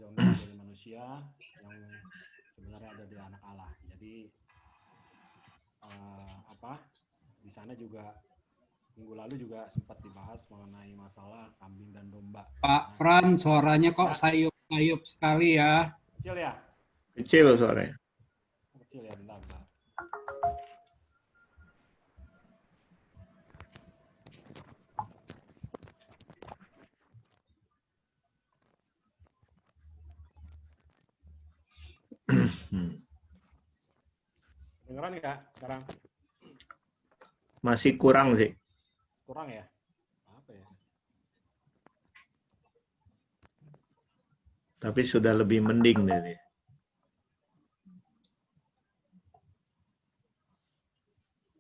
jauhnya dari manusia yang sebenarnya ada di anak Allah. Jadi di sana juga minggu lalu juga sempat dibahas mengenai masalah kambing dan domba. Pak Fran, suaranya kok sayup-sayup sekali ya? Kecil ya? Kecil suaranya. Kecil ya, bentar. Dengeran nggak sekarang? Masih kurang sih. Kurang ya? Apa ya? Tapi sudah lebih mending dari.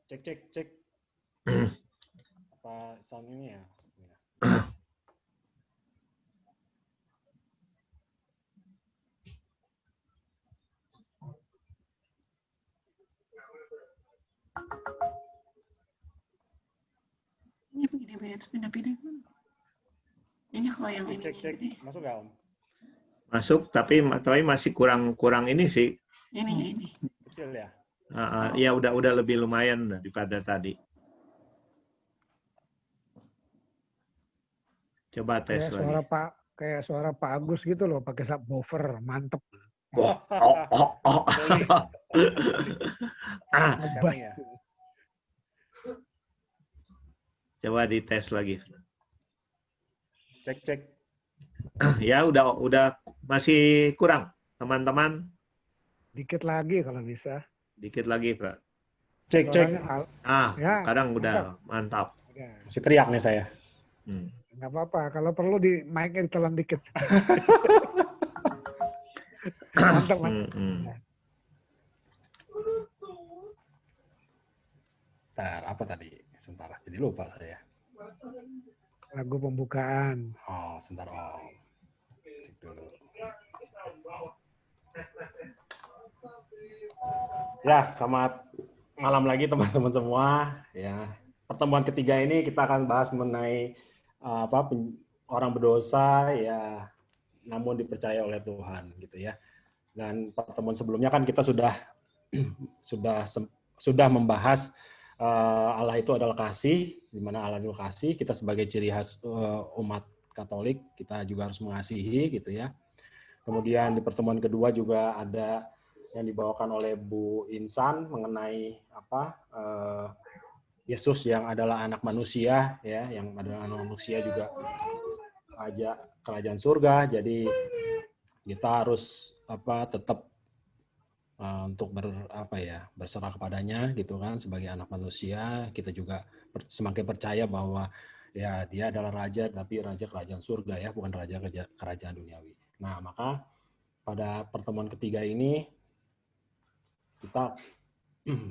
Cek. Apa sound ini ya? Ini begini pindah-pindah. Ini kalau yang ini. Cek. Masuk nggak, Om? Masuk, tapi masih kurang ini sih. Ini. Kecil ya? Ya udah lebih lumayan daripada tadi. Coba tes lagi. Kayak suara Pak Agus gitu loh, pakai subwoofer, mantep. Bas. Coba dites lagi. Cek. Ya udah masih kurang, teman-teman. Dikit lagi kalau bisa. Dikit lagi, Pak. Cek. Ya, Kadang udah mantap. Masih teriak nih saya. Nggak apa-apa, kalau perlu di mic-nya ditelan dikit. Mantap. Bentar, apa tadi? Sebentar, jadi lupa saya. Lagu pembukaan. Oh, sebentar, Om. Cek dulu. Ya, selamat malam lagi teman-teman semua. Ya, pertemuan ketiga ini kita akan bahas mengenai orang berdosa ya, namun dipercaya oleh Tuhan gitu ya. Dan pertemuan sebelumnya kan kita sudah membahas Allah itu adalah kasih, di mana Allah itu kasih. Kita sebagai ciri khas umat Katolik kita juga harus mengasihi gitu ya. Kemudian di pertemuan kedua juga ada yang dibawakan oleh Bu Insan mengenai Yesus yang adalah anak manusia ya, yang adalah anak manusia juga ajak kerajaan surga. Jadi kita harus tetap untuk berserah kepadanya gitu kan, sebagai anak manusia. Kita juga semakin percaya bahwa ya dia adalah raja, tapi raja kerajaan surga ya, bukan raja kerajaan duniawi. Nah, maka pada pertemuan ketiga ini kita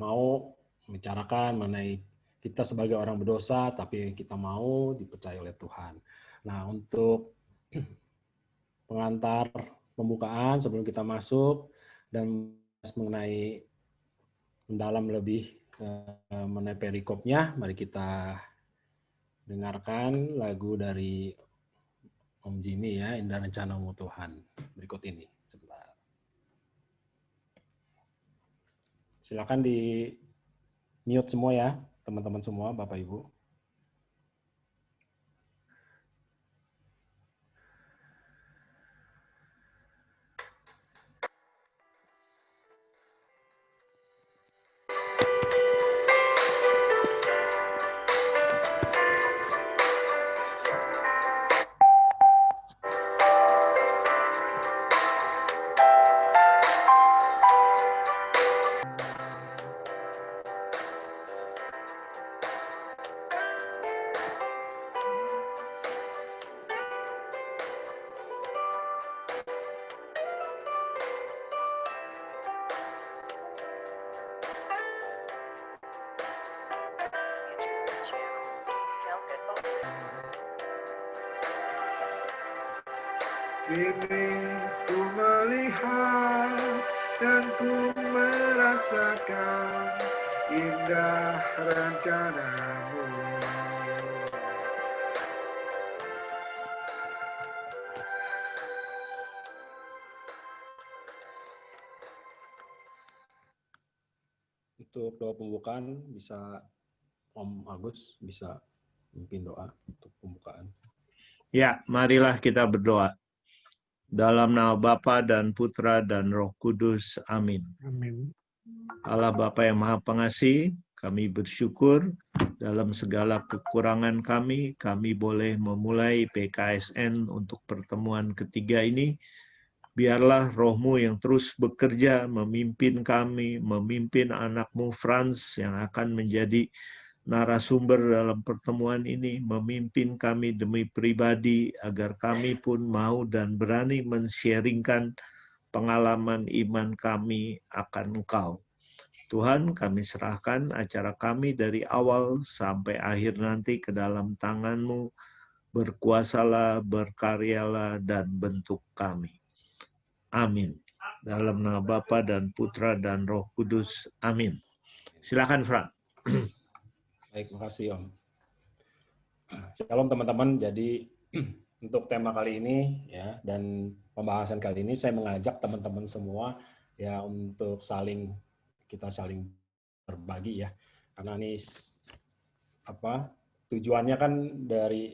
mau membicarakan mengenai kita sebagai orang berdosa, tapi kita mau dipercaya oleh Tuhan. Nah, untuk pengantar pembukaan sebelum kita masuk dan mengenai mendalam lebih mengenai perikopnya, mari kita dengarkan lagu dari Om Jimmy ya, Indah Rencanamu Tuhan. Berikut ini sebentar. Silakan di mute semua ya, teman-teman semua, Bapak Ibu. Kini ku melihat dan ku merasakan indah rencanamu. untuk doa pembukaan bisa Om Agus bisa memimpin doa untuk pembukaan. Ya, marilah kita berdoa. Dalam nama Bapa dan Putra dan Roh Kudus. Amin. Amin. Allah Bapa yang Maha Pengasih, kami bersyukur dalam segala kekurangan kami boleh memulai PKSN untuk pertemuan ketiga ini. Biarlah roh-Mu yang terus bekerja memimpin kami, memimpin anak-Mu Franz yang akan menjadi narasumber dalam pertemuan ini, memimpin kami demi pribadi agar kami pun mau dan berani men-sharingkan pengalaman iman kami akan Engkau. Tuhan, kami serahkan acara kami dari awal sampai akhir nanti ke dalam tangan-Mu. Berkuasalah, berkaryalah, dan bentuk kami. Amin. Dalam nama Bapa dan Putra dan Roh Kudus. Amin. Silakan, Frank. Baik, makasih Om. Shalom teman-teman. Jadi untuk tema kali ini ya dan pembahasan kali ini saya mengajak teman-teman semua ya untuk kita saling berbagi ya. Karena ini tujuannya kan dari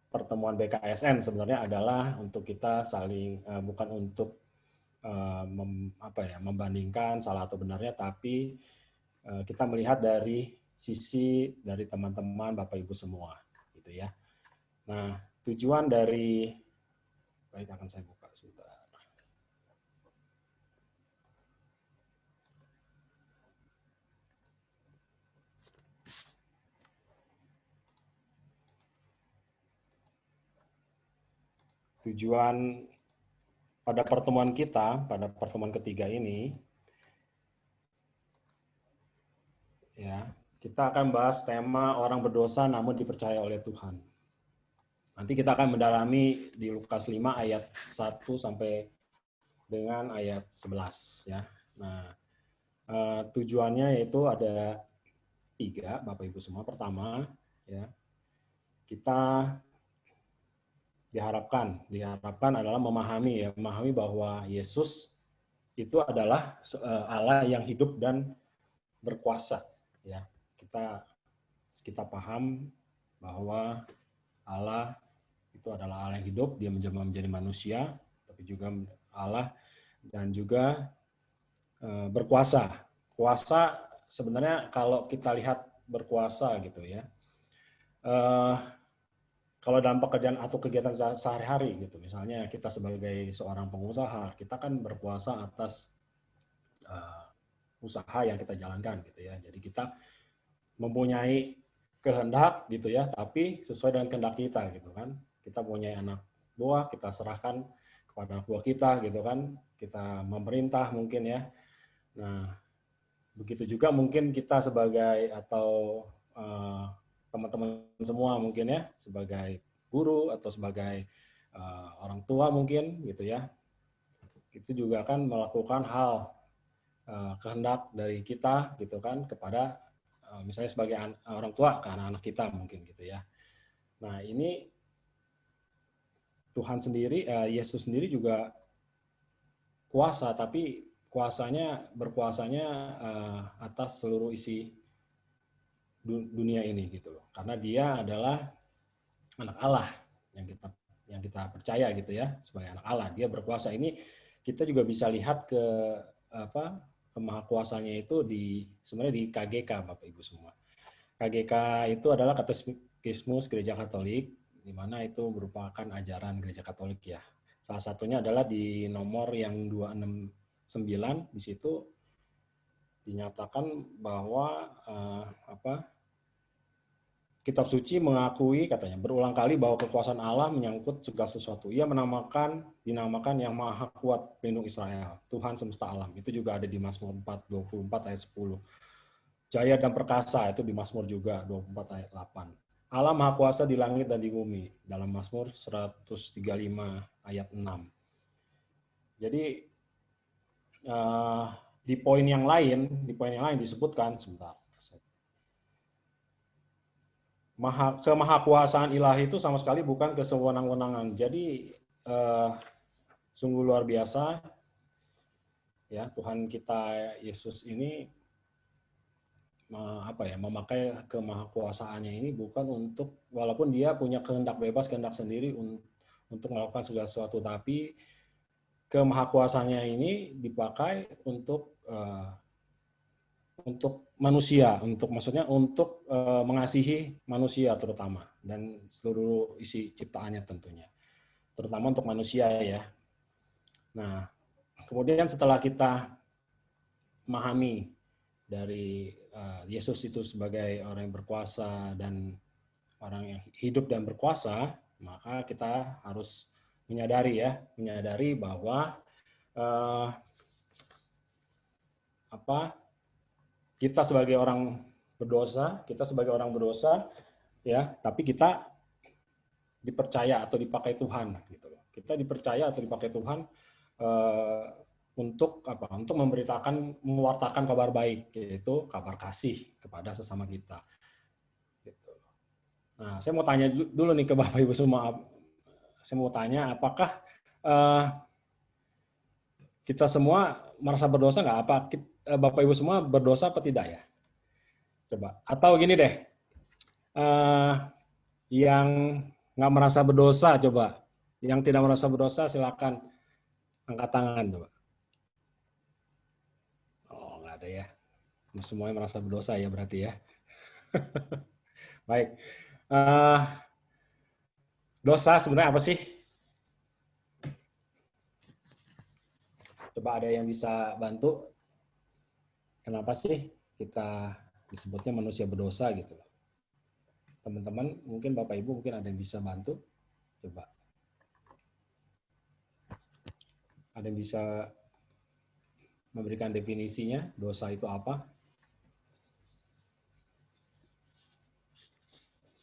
pertemuan BKSN sebenarnya adalah untuk kita saling bukan untuk membandingkan salah atau benarnya, tapi kita melihat dari sisi dari teman-teman Bapak Ibu semua, gitu ya. Nah, tujuan dari baik akan saya buka sebentar. Tujuan pada pertemuan kita, pada pertemuan ketiga ini, ya, kita akan bahas tema orang berdosa namun dipercaya oleh Tuhan. Nanti kita akan mendalami di Lukas 5 ayat 1 sampai dengan ayat 11 ya. Nah, tujuannya yaitu ada 3, Bapak Ibu semua. Pertama, ya, kita diharapkan adalah memahami bahwa Yesus itu adalah Allah yang hidup dan berkuasa ya. Kita paham bahwa Allah itu adalah Allah yang hidup, dia menjadi manusia, tapi juga Allah dan juga berkuasa. Kuasa sebenarnya kalau kita lihat berkuasa gitu ya. Kalau dalam pekerjaan atau kegiatan sehari-hari gitu, misalnya kita sebagai seorang pengusaha, kita kan berkuasa atas usaha yang kita jalankan gitu ya. Jadi kita mempunyai kehendak gitu ya, tapi sesuai dengan kehendak kita gitu kan. Kita punya anak buah, kita serahkan kepada anak buah kita gitu kan. Kita memerintah mungkin ya. Nah, begitu juga mungkin kita sebagai atau teman-teman semua mungkin ya, sebagai guru atau sebagai orang tua mungkin gitu ya, itu juga akan melakukan hal kehendak dari kita gitu kan kepada misalnya sebagai orang tua ke anak-anak kita mungkin gitu ya. Nah ini Tuhan sendiri, Yesus sendiri juga kuasa, tapi berkuasanya atas seluruh isi dunia ini gitu loh, karena dia adalah anak Allah yang kita percaya gitu ya, sebagai anak Allah dia berkuasa. Ini kita juga bisa lihat ke kemahakuasanya itu sebenarnya di KGK Bapak Ibu semua. KGK itu adalah Katekismus Gereja Katolik, di mana itu merupakan ajaran Gereja Katolik ya. Salah satunya adalah di nomor yang 269, di situ dinyatakan bahwa Kitab Suci mengakui katanya berulang kali bahwa kekuasaan Allah menyangkut segala sesuatu. Ia dinamakan yang Maha Kuat Pelindung Israel, Tuhan semesta alam. Itu juga ada di Mazmur 4:24 ayat 10. Jaya dan perkasa itu di Mazmur juga 24 ayat 8. Allah Maha Kuasa di langit dan di bumi dalam Mazmur 135 ayat 6. Jadi di poin yang lain disebutkan sebentar. Kemahakuasaan ilahi itu sama sekali bukan kesewenang-wenangan. Jadi sungguh luar biasa ya, Tuhan kita Yesus ini memakai kemahakuasaannya ini bukan untuk, walaupun dia punya kehendak bebas, kehendak sendiri untuk melakukan segala sesuatu, tapi kemahakuasaannya ini dipakai untuk manusia, maksudnya untuk mengasihi manusia terutama, dan seluruh isi ciptaannya tentunya, terutama untuk manusia ya. Nah, kemudian setelah kita memahami dari Yesus itu sebagai orang yang berkuasa dan orang yang hidup dan berkuasa, maka kita harus menyadari bahwa kita sebagai orang berdosa, ya, tapi kita dipercaya atau dipakai Tuhan, gitu loh. Kita dipercaya atau dipakai Tuhan untuk mewartakan kabar baik, yaitu kabar kasih kepada sesama kita. Gitu. Nah, saya mau tanya dulu nih ke Bapak Ibu semua. Saya mau tanya, apakah kita semua merasa berdosa nggak? Apa Bapak Ibu semua berdosa apa tidak ya? Coba. Atau gini deh, yang nggak merasa berdosa coba. Yang tidak merasa berdosa silakan angkat tangan coba. Oh, nggak ada ya. Semuanya merasa berdosa ya berarti ya. Baik. Dosa sebenarnya apa sih? Coba ada yang bisa bantu. Kenapa sih kita disebutnya manusia berdosa gitu? Teman-teman, mungkin Bapak Ibu mungkin ada yang bisa bantu. Coba. Ada yang bisa memberikan definisinya, dosa itu apa?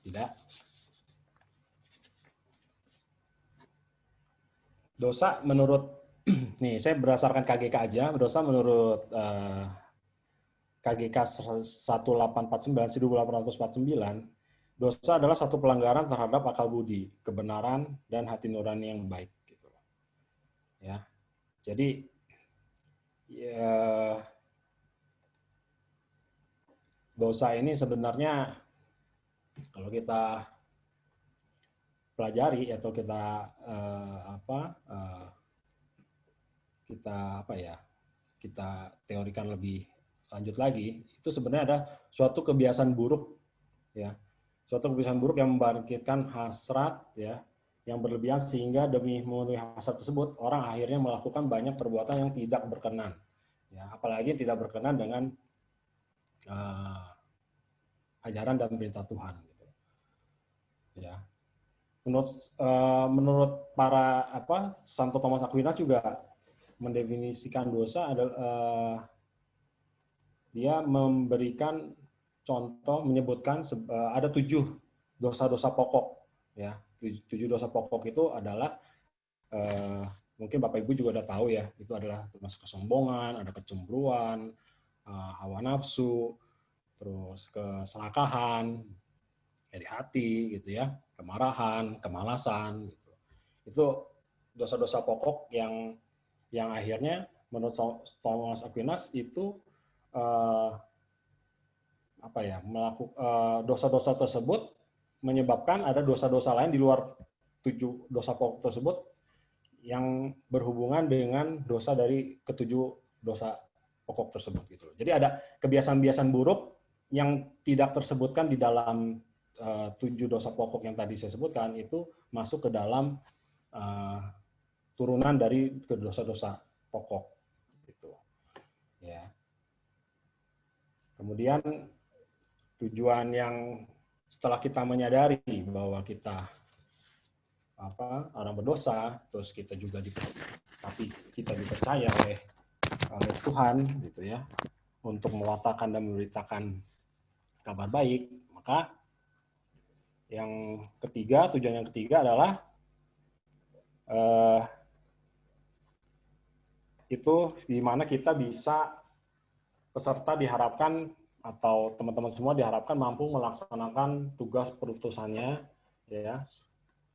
Tidak. Dosa menurut, nih saya berdasarkan KGK aja, dosa menurut KGK 1849, dosa adalah satu pelanggaran terhadap akal budi, kebenaran, dan hati nurani yang baik. Gitu. Ya, jadi ya, dosa ini sebenarnya kalau kita pelajari atau kita kita teorikan lebih lanjut lagi, itu sebenarnya ada suatu kebiasaan buruk, ya, suatu kebiasaan buruk yang membangkitkan hasrat, ya, yang berlebihan sehingga demi memenuhi hasrat tersebut orang akhirnya melakukan banyak perbuatan yang tidak berkenan, ya, apalagi tidak berkenan dengan ajaran dan perintah Tuhan. Gitu. Ya, menurut para Santo Thomas Aquinas juga mendefinisikan dosa adalah dia memberikan contoh, menyebutkan ada 7 dosa-dosa pokok, ya. 7 dosa pokok itu adalah mungkin Bapak Ibu juga udah tahu ya, itu adalah termasuk kesombongan, ada kecemburuan, hawa nafsu, terus keserakahan, iri hati, gitu ya, kemarahan, kemalasan, gitu. Itu dosa-dosa pokok yang akhirnya menurut Thomas Aquinas itu dosa-dosa tersebut menyebabkan ada dosa-dosa lain di luar 7 dosa pokok tersebut yang berhubungan dengan dosa dari ke-7 dosa pokok tersebut gitu. Jadi ada kebiasaan-kebiasaan buruk yang tidak tersebutkan di dalam 7 dosa pokok yang tadi saya sebutkan, itu masuk ke dalam turunan dari dosa-dosa pokok gitu. Ya. Kemudian tujuan yang setelah kita menyadari bahwa kita orang berdosa, terus kita juga tapi kita dipercaya oleh Tuhan gitu ya untuk mewartakan dan memberitakan kabar baik, maka tujuan yang ketiga adalah itu di mana kita bisa, peserta diharapkan atau teman-teman semua diharapkan mampu melaksanakan tugas perutusannya, ya,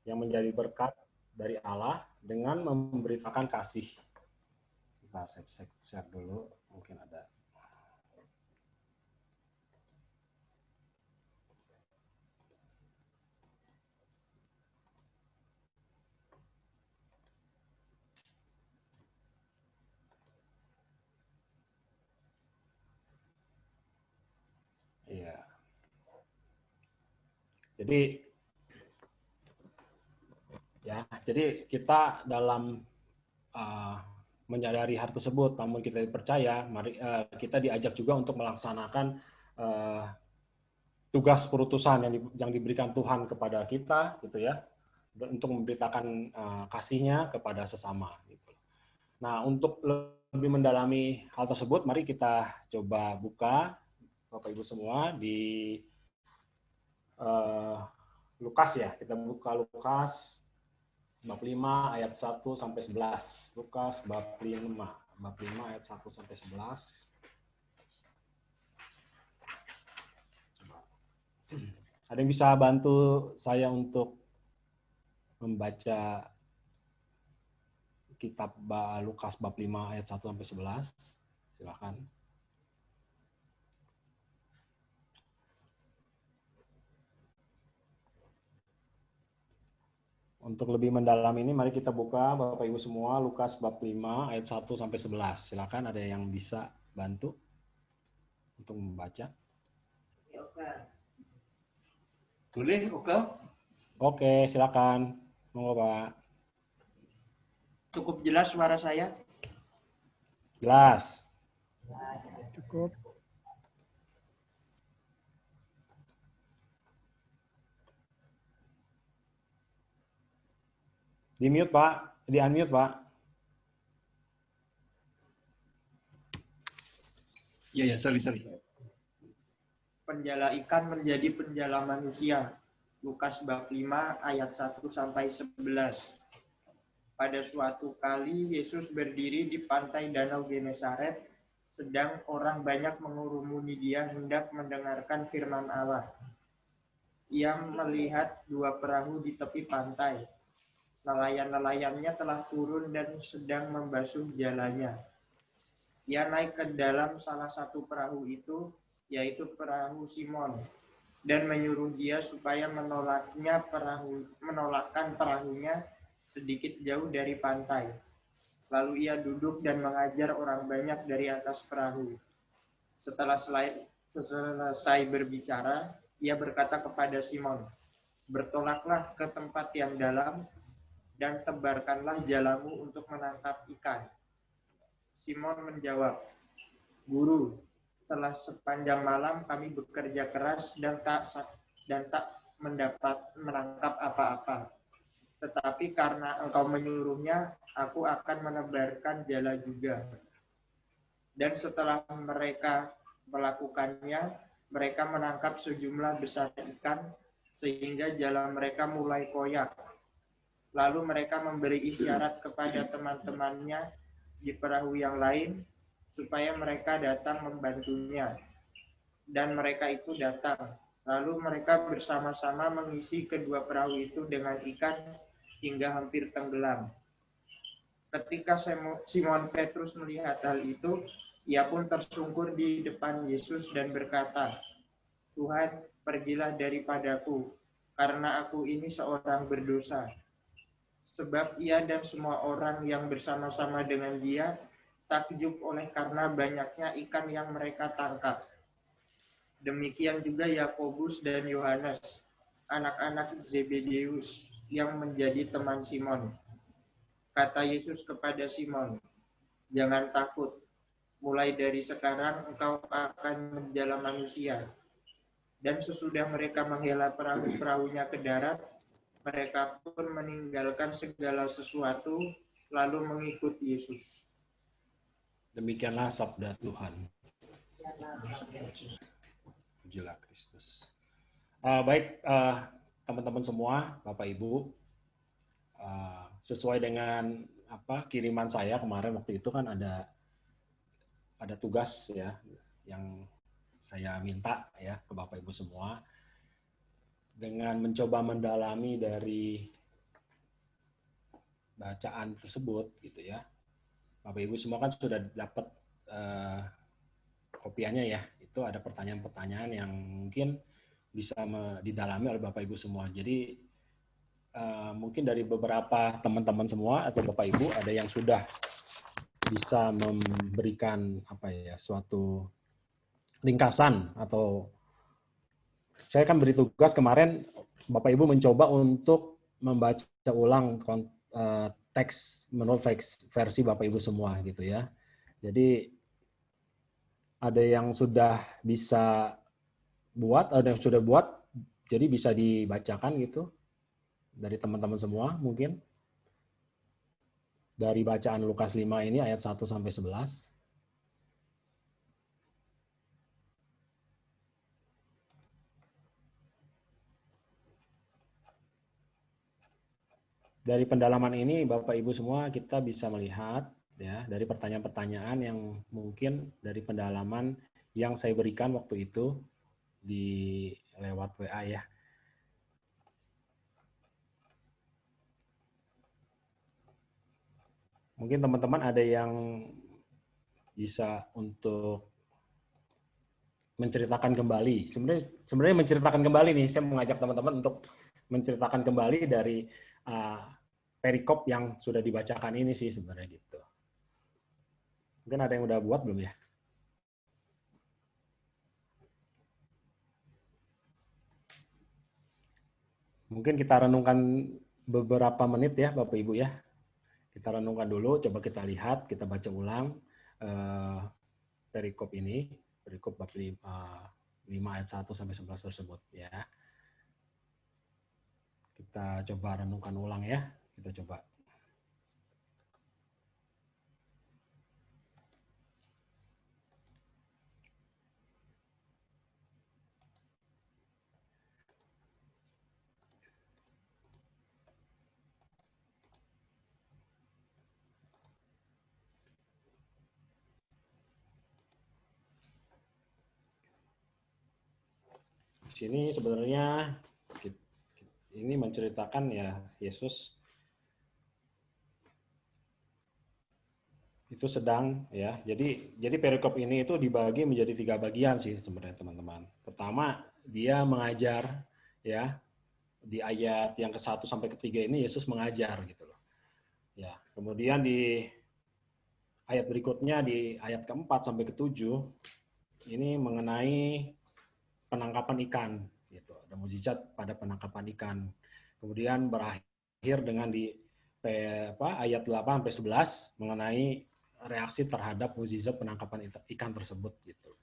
yang menjadi berkat dari Allah dengan memberitakan kasih. Saya share dulu, mungkin ada. Jadi kita dalam menyadari hal tersebut, namun kita percaya, mari kita diajak juga untuk melaksanakan tugas perutusan yang diberikan Tuhan kepada kita, gitu ya, untuk memberitakan kasih-Nya kepada sesama. Gitu. Nah, untuk lebih mendalami hal tersebut, mari kita coba buka, Bapak Ibu semua, di Lukas ya. Kita buka Lukas bab 5 ayat 1 sampai 11. Lukas bab 5 ayat 1 sampai 11. Coba. Ada yang bisa bantu saya untuk membaca kitab Lukas bab 5 ayat 1 sampai 11? Silakan. Untuk lebih mendalam ini, mari kita buka, Bapak Ibu semua, Lukas bab 5 ayat 1 sampai 11. Silakan, ada yang bisa bantu untuk membaca. Boleh, Oke? Oke, silakan. Monggo, Pak. Cukup jelas suara saya? Jelas. Cukup. Di mute, Pak. Di unmute, Pak. Iya, sorry. Penjala ikan menjadi penjala manusia. Lukas bab 5 ayat 1 sampai 11. Pada suatu kali Yesus berdiri di pantai Danau Genesaret, sedang orang banyak mengurumuni Dia hendak mendengarkan firman Allah. Ia melihat 2 perahu di tepi pantai. Nelayan-nelayannya telah turun dan sedang membasuh jalannya. Ia naik ke dalam salah satu perahu itu, yaitu perahu Simon, dan menyuruh dia supaya menolakkan perahunya sedikit jauh dari pantai. Lalu ia duduk dan mengajar orang banyak dari atas perahu. Setelah selesai berbicara, ia berkata kepada Simon, "Bertolaklah ke tempat yang dalam, dan tebarkanlah jalamu untuk menangkap ikan." Simon menjawab, "Guru, telah sepanjang malam kami bekerja keras dan tak menangkap apa-apa. Tetapi karena Engkau menyuruhnya, aku akan menebarkan jala juga." Dan setelah mereka melakukannya, mereka menangkap sejumlah besar ikan, sehingga jala mereka mulai koyak. Lalu mereka memberi isyarat kepada teman-temannya di perahu yang lain, supaya mereka datang membantunya. Dan mereka itu datang. Lalu mereka bersama-sama mengisi kedua perahu itu dengan ikan hingga hampir tenggelam. Ketika Simon Petrus melihat hal itu, ia pun tersungkur di depan Yesus dan berkata, "Tuhan, pergilah daripadaku, karena aku ini seorang berdosa." Sebab ia dan semua orang yang bersama-sama dengan dia takjub oleh karena banyaknya ikan yang mereka tangkap. Demikian juga Yakobus dan Yohanes, anak-anak Zebedeus, yang menjadi teman Simon. Kata Yesus kepada Simon, "Jangan takut, mulai dari sekarang engkau akan menjala manusia." Dan sesudah mereka menghela perahu-perahunya ke darat, mereka pun meninggalkan segala sesuatu, lalu mengikut Yesus. Demikianlah sabda Tuhan. Pujilah Kristus. Baik, teman-teman semua, Bapak Ibu, sesuai dengan kiriman saya kemarin waktu itu kan ada tugas ya yang saya minta ya ke Bapak Ibu semua, dengan mencoba mendalami dari bacaan tersebut gitu ya. Bapak Ibu semua kan sudah dapat kopiannya ya. Itu ada pertanyaan-pertanyaan yang mungkin bisa didalami oleh Bapak Ibu semua. Jadi mungkin dari beberapa teman-teman semua atau Bapak Ibu ada yang sudah bisa memberikan suatu ringkasan, atau saya kan beri tugas kemarin Bapak Ibu mencoba untuk membaca ulang teks menurut versi Bapak Ibu semua gitu ya. Jadi ada yang sudah bisa buat, ada yang sudah buat, jadi bisa dibacakan gitu dari teman-teman semua mungkin. Dari bacaan Lukas 5 ini ayat 1 sampai 11. Dari pendalaman ini Bapak Ibu semua kita bisa melihat ya dari pertanyaan-pertanyaan yang mungkin dari pendalaman yang saya berikan waktu itu di lewat WA ya. Mungkin teman-teman ada yang bisa untuk menceritakan kembali. Sebenarnya menceritakan kembali nih, saya mengajak teman-teman untuk menceritakan kembali dari perikop yang sudah dibacakan ini sih sebenarnya gitu. Mungkin ada yang udah buat belum ya? Mungkin kita renungkan beberapa menit ya Bapak Ibu ya. Kita renungkan dulu, coba kita lihat, kita baca ulang perikop ini, perikop bab 5 ayat 1 sampai 11 tersebut ya. Kita coba renungkan ulang ya. Kita coba. Di sini sebenarnya ini menceritakan ya Yesus itu sedang ya. Jadi perikop ini itu dibagi menjadi 3 bagian sih sebenarnya teman-teman. Pertama, dia mengajar ya. Di ayat yang ke-1 sampai ke-3 ini Yesus mengajar gitu loh. Ya, kemudian di ayat berikutnya di ayat ke-4 sampai ke-7 ini mengenai penangkapan ikan gitu. Ada mujizat pada penangkapan ikan. Kemudian berakhir dengan di ayat 8 sampai 11 mengenai reaksi terhadap mujizat penangkapan ikan tersebut gitu.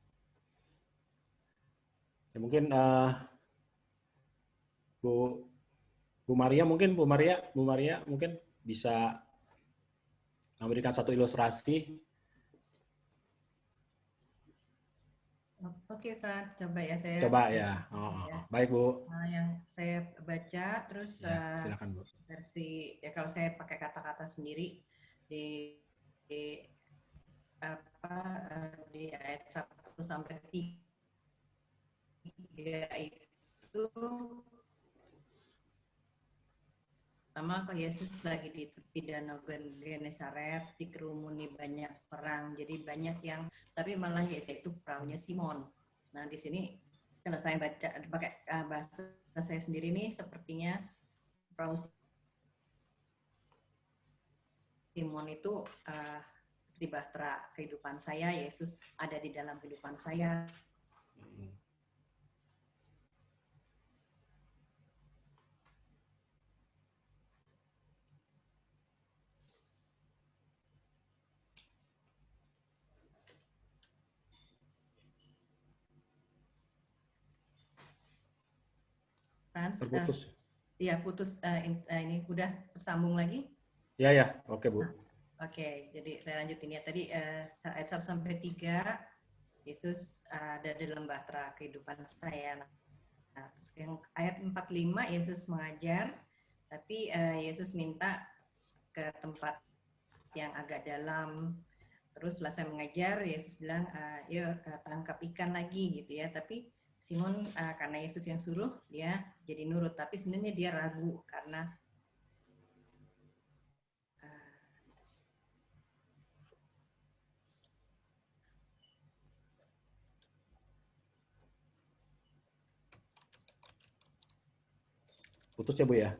Ya, mungkin Bu Maria mungkin bisa memberikan satu ilustrasi. Oke, Fran, coba ya saya. Coba ya. Baik, Bu. Yang saya baca, terus Ya, silakan, Bu. versi ya kalau saya pakai kata-kata sendiri di ayat 1 sampai 3 itu pertama kok Yesus lagi di tepi danau Genesaret, dikerumuni banyak orang, jadi banyak yang, tapi malah Yesus itu perahunya Simon. Nah di sini kalau saya baca pakai bahasa saya sendiri nih, sepertinya perahu Simon itu seperti bahtera kehidupan saya, Yesus ada di dalam kehidupan saya. Terputus. Iya, putus. Ini udah tersambung lagi? Ya, oke, Bu. Oke, jadi saya lanjutin ya. Tadi ayat 1 sampai 3, Yesus ada dalam bahtera kehidupan saya. Nah, terus yang ayat 45, Yesus mengajar, tapi Yesus minta ke tempat yang agak dalam. Terus setelah saya mengajar, Yesus bilang, yuk tangkap ikan lagi gitu ya. Tapi Simon karena Yesus yang suruh, dia jadi nurut. Tapi sebenarnya dia ragu karena putus ya, Bu ya.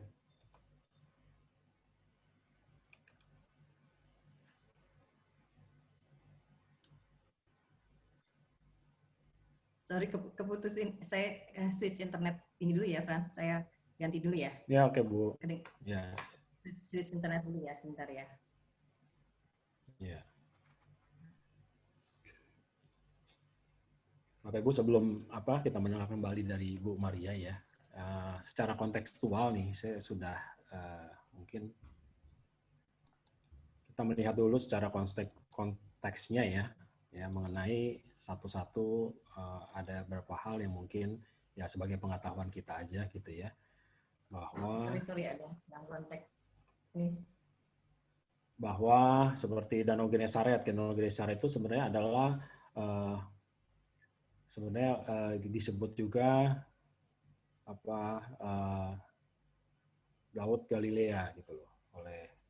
sorry keputusin, saya switch internet ini dulu ya, Frans. Saya ganti dulu ya. Ya, oke Bu. Keding- Ya, Switch internet dulu ya, sebentar ya. ya. Bapak Ibu, sebelum kita mendengar kembali dari Bu Maria ya, secara kontekstual nih, saya sudah mungkin kita melihat dulu secara konteksnya ya mengenai satu-satu ada beberapa hal yang mungkin ya sebagai pengetahuan kita aja gitu ya, bahwa Sorry ada yang konteks ini. Bahwa seperti Danau Genesaret itu sebenarnya adalah disebut juga Laut Galilea gitu loh oleh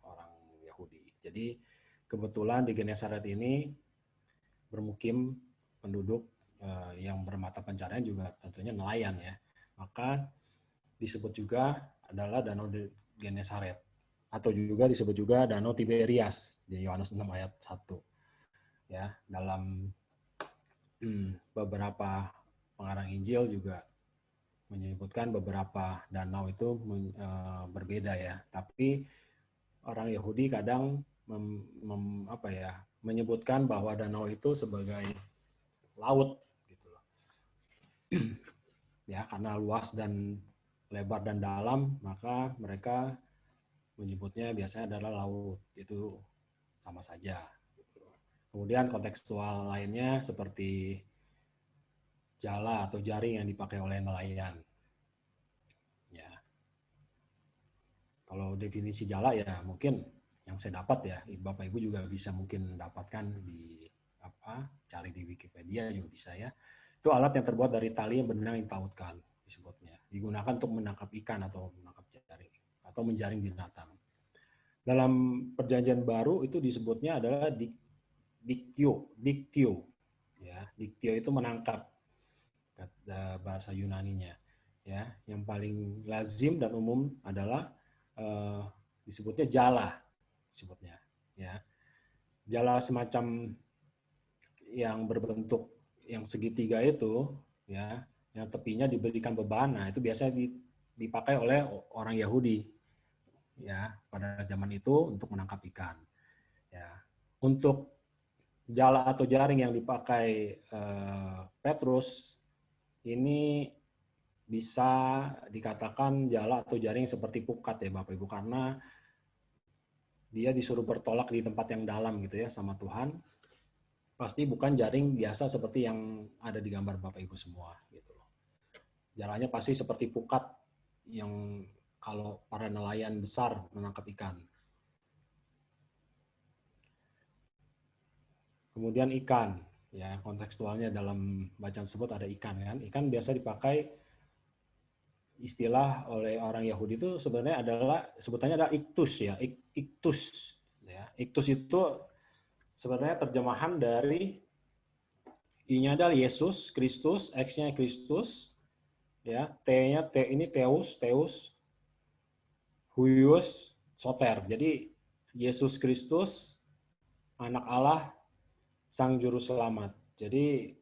orang Yahudi. Jadi kebetulan di Genesaret ini bermukim penduduk yang bermata pencarian juga tentunya nelayan ya. Maka disebut juga adalah Danau Genesaret atau juga disebut juga Danau Tiberias di Yohanes 6 ayat 1. Ya, dalam beberapa pengarang Injil juga menyebutkan beberapa danau itu berbeda ya. Tapi orang Yahudi kadang menyebutkan bahwa danau itu sebagai laut gitu loh. Ya, karena luas dan lebar dan dalam, maka mereka menyebutnya biasanya adalah laut. Itu sama saja. Kemudian kontekstual lainnya seperti jala atau jaring yang dipakai oleh nelayan. Ya. Kalau definisi jala ya mungkin yang saya dapat ya, Bapak Ibu juga bisa mungkin dapatkan di cari di Wikipedia juga bisa ya. Itu alat yang terbuat dari tali yang benang yang ditautkan disebutnya. Digunakan untuk menangkap ikan atau menangkap jaring atau menjaring binatang. Dalam Perjanjian Baru itu disebutnya adalah diktio. Ya, diktio itu menangkap bahasa Yunaninya. Ya, yang paling lazim dan umum adalah disebutnya jala, disebutnya. Ya, jala semacam yang berbentuk yang segitiga itu, ya, yang tepinya diberikan beban. Nah, itu biasanya dipakai oleh orang Yahudi, ya, pada zaman itu untuk menangkap ikan. Ya, untuk jala atau jaring yang dipakai Petrus ini bisa dikatakan jala atau jaring seperti pukat ya Bapak Ibu, karena dia disuruh bertolak di tempat yang dalam gitu ya sama Tuhan. Pasti bukan jaring biasa seperti yang ada di gambar Bapak Ibu semua gitu loh. Jalannya pasti seperti pukat yang kalau para nelayan besar menangkap ikan. Kemudian ikan, ya kontekstualnya dalam bacaan tersebut ada ikan kan. Ikan biasa dipakai istilah oleh orang Yahudi itu sebenarnya adalah sebutannya adalah iktus ya, iktus ya. Iktus itu sebenarnya terjemahan dari I-nya adalah Yesus Kristus, X-nya Kristus, ya, T-nya ini Theus, Huios, Soter. Jadi Yesus Kristus, anak Allah, Sang Juru Selamat. Jadi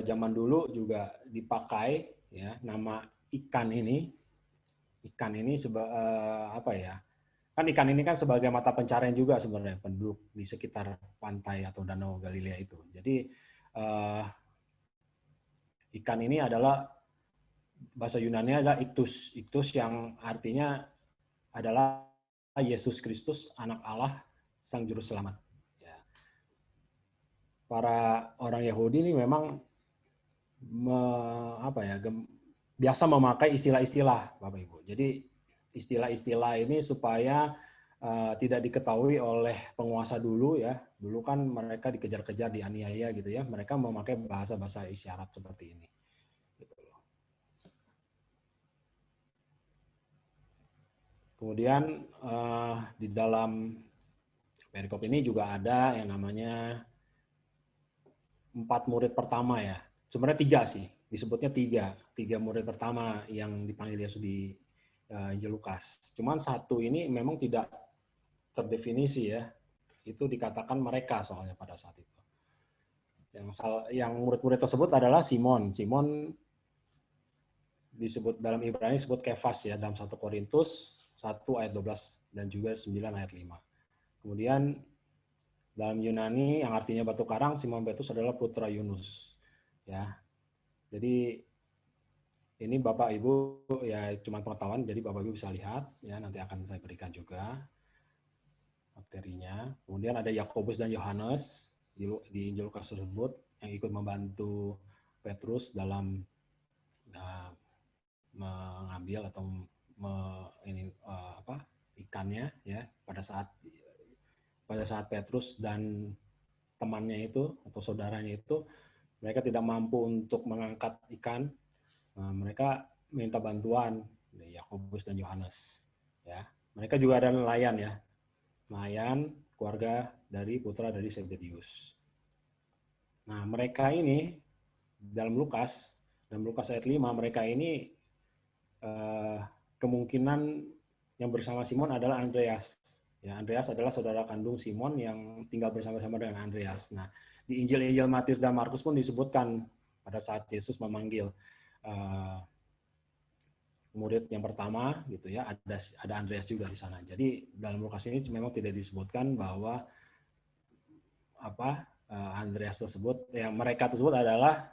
zaman dulu juga dipakai ya nama ikan ini kan ikan ini kan sebagai mata pencarian juga sebenarnya penduduk di sekitar pantai atau Danau Galilea itu. Jadi ikan ini adalah bahasa Yunani adalah iktus yang artinya adalah Yesus Kristus, anak Allah, Sang Juru Selamat. Ya. Para orang Yahudi ini memang biasa memakai istilah-istilah, Bapak Ibu. Jadi istilah-istilah ini supaya tidak diketahui oleh penguasa dulu ya. Dulu kan mereka dikejar-kejar, dianiaya gitu ya. Mereka memakai bahasa-bahasa isyarat seperti ini. Gitu loh. Kemudian di dalam perikop ini juga ada yang namanya 4 murid pertama ya. Sebenarnya 3 sih, disebutnya 3 murid pertama yang dipanggil Yesus di Injil Lukas. Cuman 1 ini memang tidak terdefinisi ya. Itu dikatakan mereka soalnya pada saat itu. Yang murid-murid tersebut adalah Simon disebut dalam Ibrani disebut Kefas ya, dalam 1 Korintus 1 ayat 12 dan juga 9 ayat 5. Kemudian dalam Yunani yang artinya batu karang, Simon Petrus adalah putra Yunus. Ya. Jadi ini Bapak Ibu ya cuma pengetahuan, jadi Bapak Ibu bisa lihat ya, nanti akan saya berikan juga materinya. Kemudian ada Yakobus dan Yohanes di Injil Lukas tersebut yang ikut membantu Petrus dalam mengambil atau ikannya ya pada saat Petrus dan temannya itu atau saudaranya itu mereka tidak mampu untuk mengangkat ikan, mereka minta bantuan dari Yakobus dan Yohanes ya. Mereka juga ada nelayan keluarga dari putra dari Zebedius. Nah, mereka ini dalam Lukas ayat 5, mereka ini kemungkinan yang bersama Simon adalah Andreas. Ya, Andreas adalah saudara kandung Simon yang tinggal bersama-sama dengan Andreas. Nah, di Injil Matius dan Markus pun disebutkan pada saat Yesus memanggil murid yang pertama gitu ya, ada Andreas juga di sana. Jadi dalam Lukas ini memang tidak disebutkan bahwa Andreas tersebut, yang mereka tersebut adalah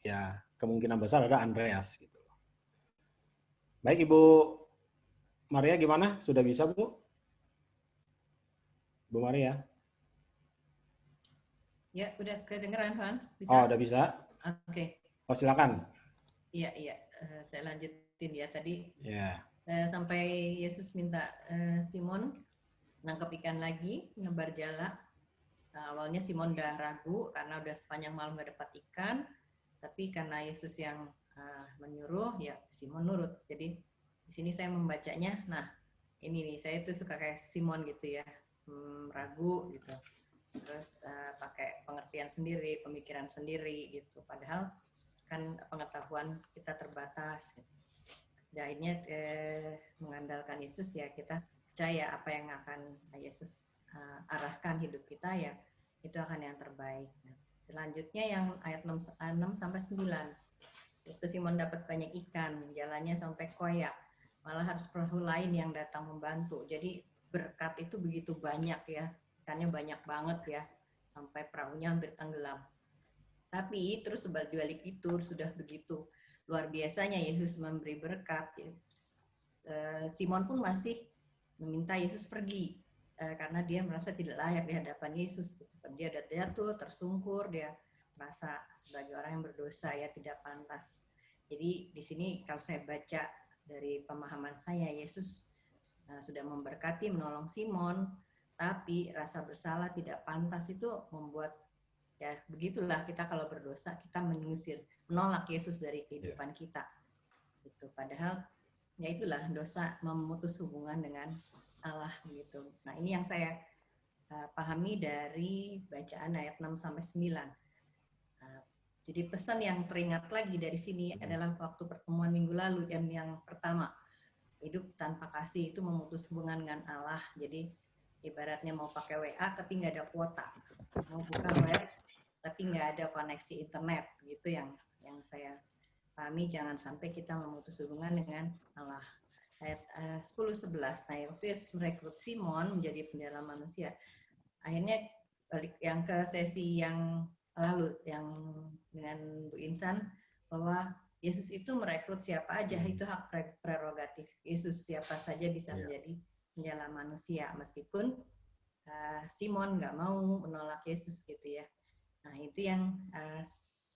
ya kemungkinan besar ada Andreas gitu. Baik Ibu Maria gimana? Sudah bisa Bu? Bu Maria? Ya, udah kedengeran Hans? Bisa? Oh, udah bisa? Oke. Oh, silakan. Iya. Saya lanjutin ya tadi. Ya. Sampai Yesus minta Simon nangkep ikan lagi, nebar jala. Nah, awalnya Simon udah ragu karena udah sepanjang malam gak dapat ikan. Tapi karena Yesus yang menyuruh, ya Simon nurut. Jadi di sini saya membacanya, nah ini nih, saya tuh suka kayak Simon gitu ya, ragu gitu. Terus pakai pengertian sendiri, pemikiran sendiri gitu. Padahal kan pengetahuan kita terbatas. Gitu. Dan akhirnya mengandalkan Yesus ya kita percaya apa yang akan Yesus arahkan hidup kita ya itu akan yang terbaik. Nah, selanjutnya yang ayat 6 sampai 9. Waktu Simon dapat banyak ikan, jalannya sampai koyak. Malah harus perahu lain yang datang membantu. Jadi berkat itu begitu banyak ya. Ikannya banyak banget ya. Sampai perahunya hampir tenggelam. Tapi terus sebalik itu sudah begitu luar biasanya Yesus memberi berkat. Simon pun masih meminta Yesus pergi. Karena dia merasa tidak layak di hadapan Yesus. Dia udah jatuh, tersungkur, dia merasa sebagai orang yang berdosa ya tidak pantas. Jadi di sini kalau saya baca dari pemahaman saya, Yesus sudah memberkati, menolong Simon, tapi rasa bersalah tidak pantas itu membuat ya begitulah kita kalau berdosa kita menolak Yesus dari kehidupan kita. Gitu. Padahal ya itulah dosa memutus hubungan dengan Allah gitu. Nah, ini yang saya pahami dari bacaan ayat 6 sampai 9. Jadi pesan yang teringat lagi dari sini adalah waktu pertemuan minggu lalu yang pertama. Hidup tanpa kasih itu memutus hubungan dengan Allah. Jadi ibaratnya mau pakai WA tapi nggak ada kuota. Mau buka web tapi nggak ada koneksi internet. Gitu yang saya pahami, jangan sampai kita memutus hubungan dengan Allah. Ayat 10-11. Nah, waktu Yesus merekrut Simon menjadi pendeta manusia. Akhirnya balik yang ke sesi yang lalu yang dengan Bu Insan bahwa Yesus itu merekrut siapa aja, itu hak prerogatif Yesus, siapa saja bisa menjadi penjala manusia meskipun Simon nggak mau menolak Yesus gitu ya. Nah itu yang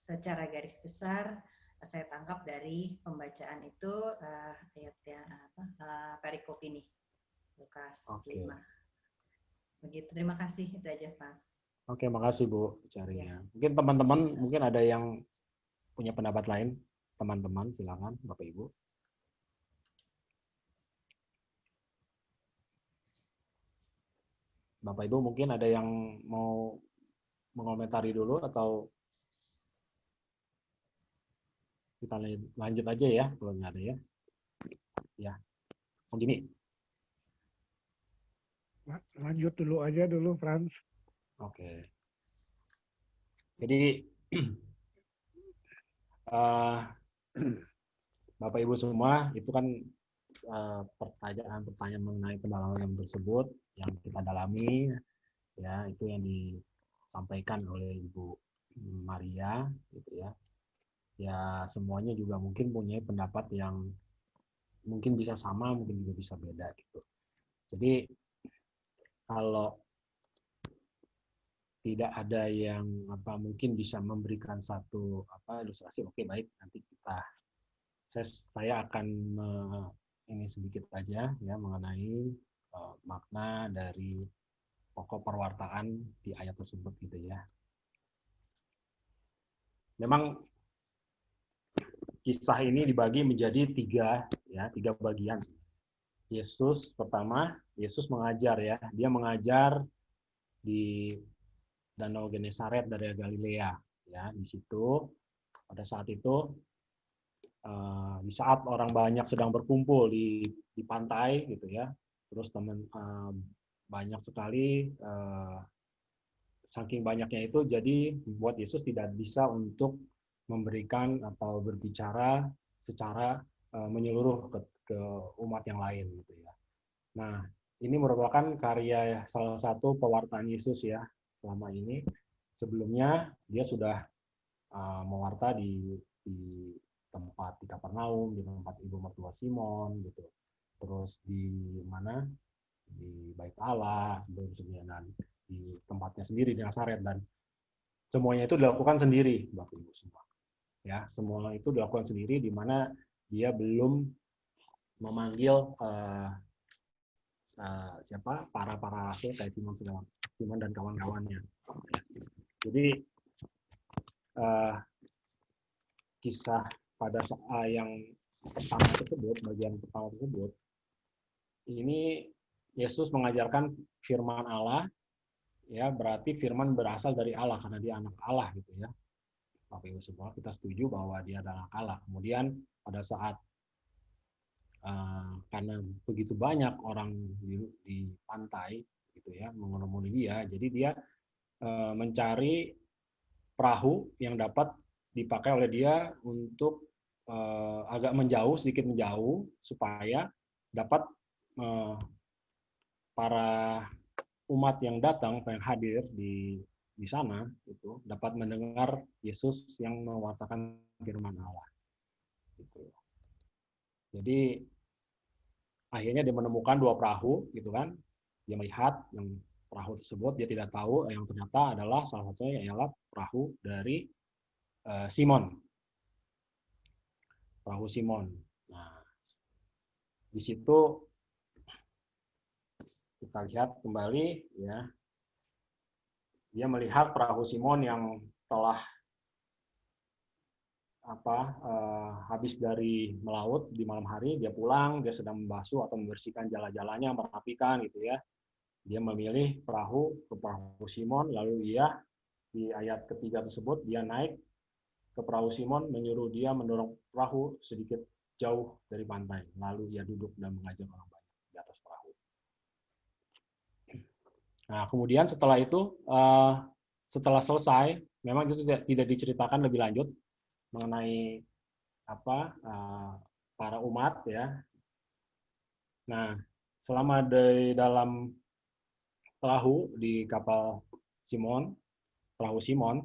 secara garis besar saya tangkap dari pembacaan itu ayat yang perikop ini Lukas 5. Begitu, terima kasih itu aja Mas. Oke, makasih Bu carinya. Mungkin teman-teman mungkin ada yang punya pendapat lain, teman-teman silakan Bapak Ibu. Bapak Ibu mungkin ada yang mau mengomentari dulu atau kita lanjut aja ya kalau nggak ada ya. Ya, Om Jimmy. Lanjut dulu aja dulu Franz. Oke. Jadi Bapak Ibu semua, itu kan pertanyaan-pertanyaan mengenai pendalaman tersebut yang kita dalami, ya itu yang disampaikan oleh Ibu Maria, gitu ya. Ya semuanya juga mungkin punya pendapat yang mungkin bisa sama, mungkin juga bisa beda gitu. Jadi kalau tidak ada yang mungkin bisa memberikan satu ilustrasi, oke baik, nanti saya akan ini sedikit aja ya mengenai makna dari pokok perwartaan di ayat tersebut gitu ya. Memang kisah ini dibagi menjadi tiga bagian. Pertama, Yesus mengajar ya. Dia mengajar di Danau Genesaret dari Galilea ya. Di situ pada saat itu di saat orang banyak sedang berkumpul di pantai gitu ya. Terus banyak sekali saking banyaknya itu jadi membuat Yesus tidak bisa untuk memberikan atau berbicara secara menyeluruh ke umat yang lain gitu ya. Nah, ini merupakan karya salah satu pewartaan Yesus ya selama ini. Sebelumnya dia sudah mewarta di tempat di Kapernaum, di tempat ibu mertua Simon gitu. Terus di mana? Di Bait Allah sebelumnya, dan di tempatnya sendiri di Nazaret, dan semuanya itu dilakukan sendiri Bapak Ibu semua. Ya, semua itu dilakukan sendiri di mana dia belum memanggil para rasul kayak Simon dan kawan-kawannya. Jadi kisah pada saat yang pertama tersebut, bagian pertama tersebut, ini Yesus mengajarkan firman Allah, ya berarti firman berasal dari Allah karena dia anak Allah gitu ya. Bapak Ibu semua kita setuju bahwa dia adalah Allah. Kemudian pada saat karena begitu banyak orang di pantai gitu ya mengerumuni dia, jadi dia mencari perahu yang dapat dipakai oleh dia untuk agak sedikit menjauh supaya dapat para umat yang datang, yang hadir di sana itu dapat mendengar Yesus yang mewartakan firman Allah. Gitu. Jadi akhirnya dia menemukan dua perahu, gitu kan? Dia melihat yang perahu tersebut, dia tidak tahu yang ternyata adalah salah satunya ialah perahu dari Simon, perahu Simon. Nah, di situ kita lihat kembali ya, dia melihat perahu Simon yang telah habis dari melaut di malam hari, dia pulang, dia sedang membasuh atau membersihkan jala-jalanya, merapikan gitu ya. Dia memilih perahu Simon, lalu dia di ayat ketiga tersebut dia naik ke perahu Simon, menyuruh dia mendorong perahu sedikit jauh dari pantai, lalu ia duduk dan mengajak orang banyak di atas perahu. Nah, kemudian setelah itu, setelah selesai, memang itu tidak diceritakan lebih lanjut mengenai para umat ya. Nah, selama di dalam perahu di kapal Simon, perahu Simon,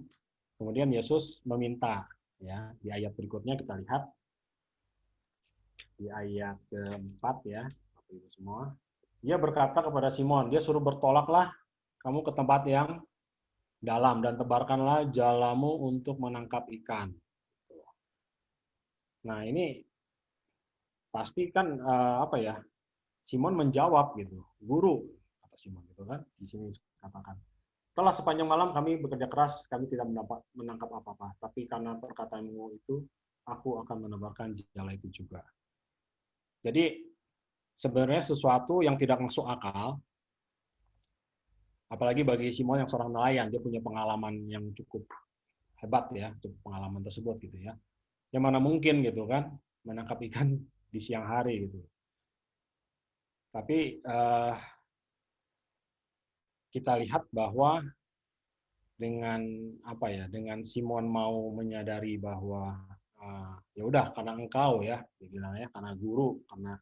kemudian Yesus meminta ya, di ayat berikutnya kita lihat di ayat keempat ya, Bapak Ibu semua. Dia berkata kepada Simon, dia suruh bertolaklah kamu ke tempat yang dalam dan tebarkanlah jalamu untuk menangkap ikan. Nah, ini pasti kan Simon menjawab gitu, guru kata Simon gitu kan, di sini katakan. Setelah sepanjang malam kami bekerja keras, kami tidak menangkap apa-apa, tapi karena perkataanmu itu, aku akan menebarkan jala itu juga. Jadi sebenarnya sesuatu yang tidak masuk akal, apalagi bagi Simon yang seorang nelayan, dia punya pengalaman yang cukup hebat ya, pengalaman tersebut gitu ya. Yang mana mungkin gitu kan menangkap ikan di siang hari gitu. Tapi kita lihat bahwa dengan dengan Simon mau menyadari bahwa ya udah karena engkau ya, dibilangnya karena guru, karena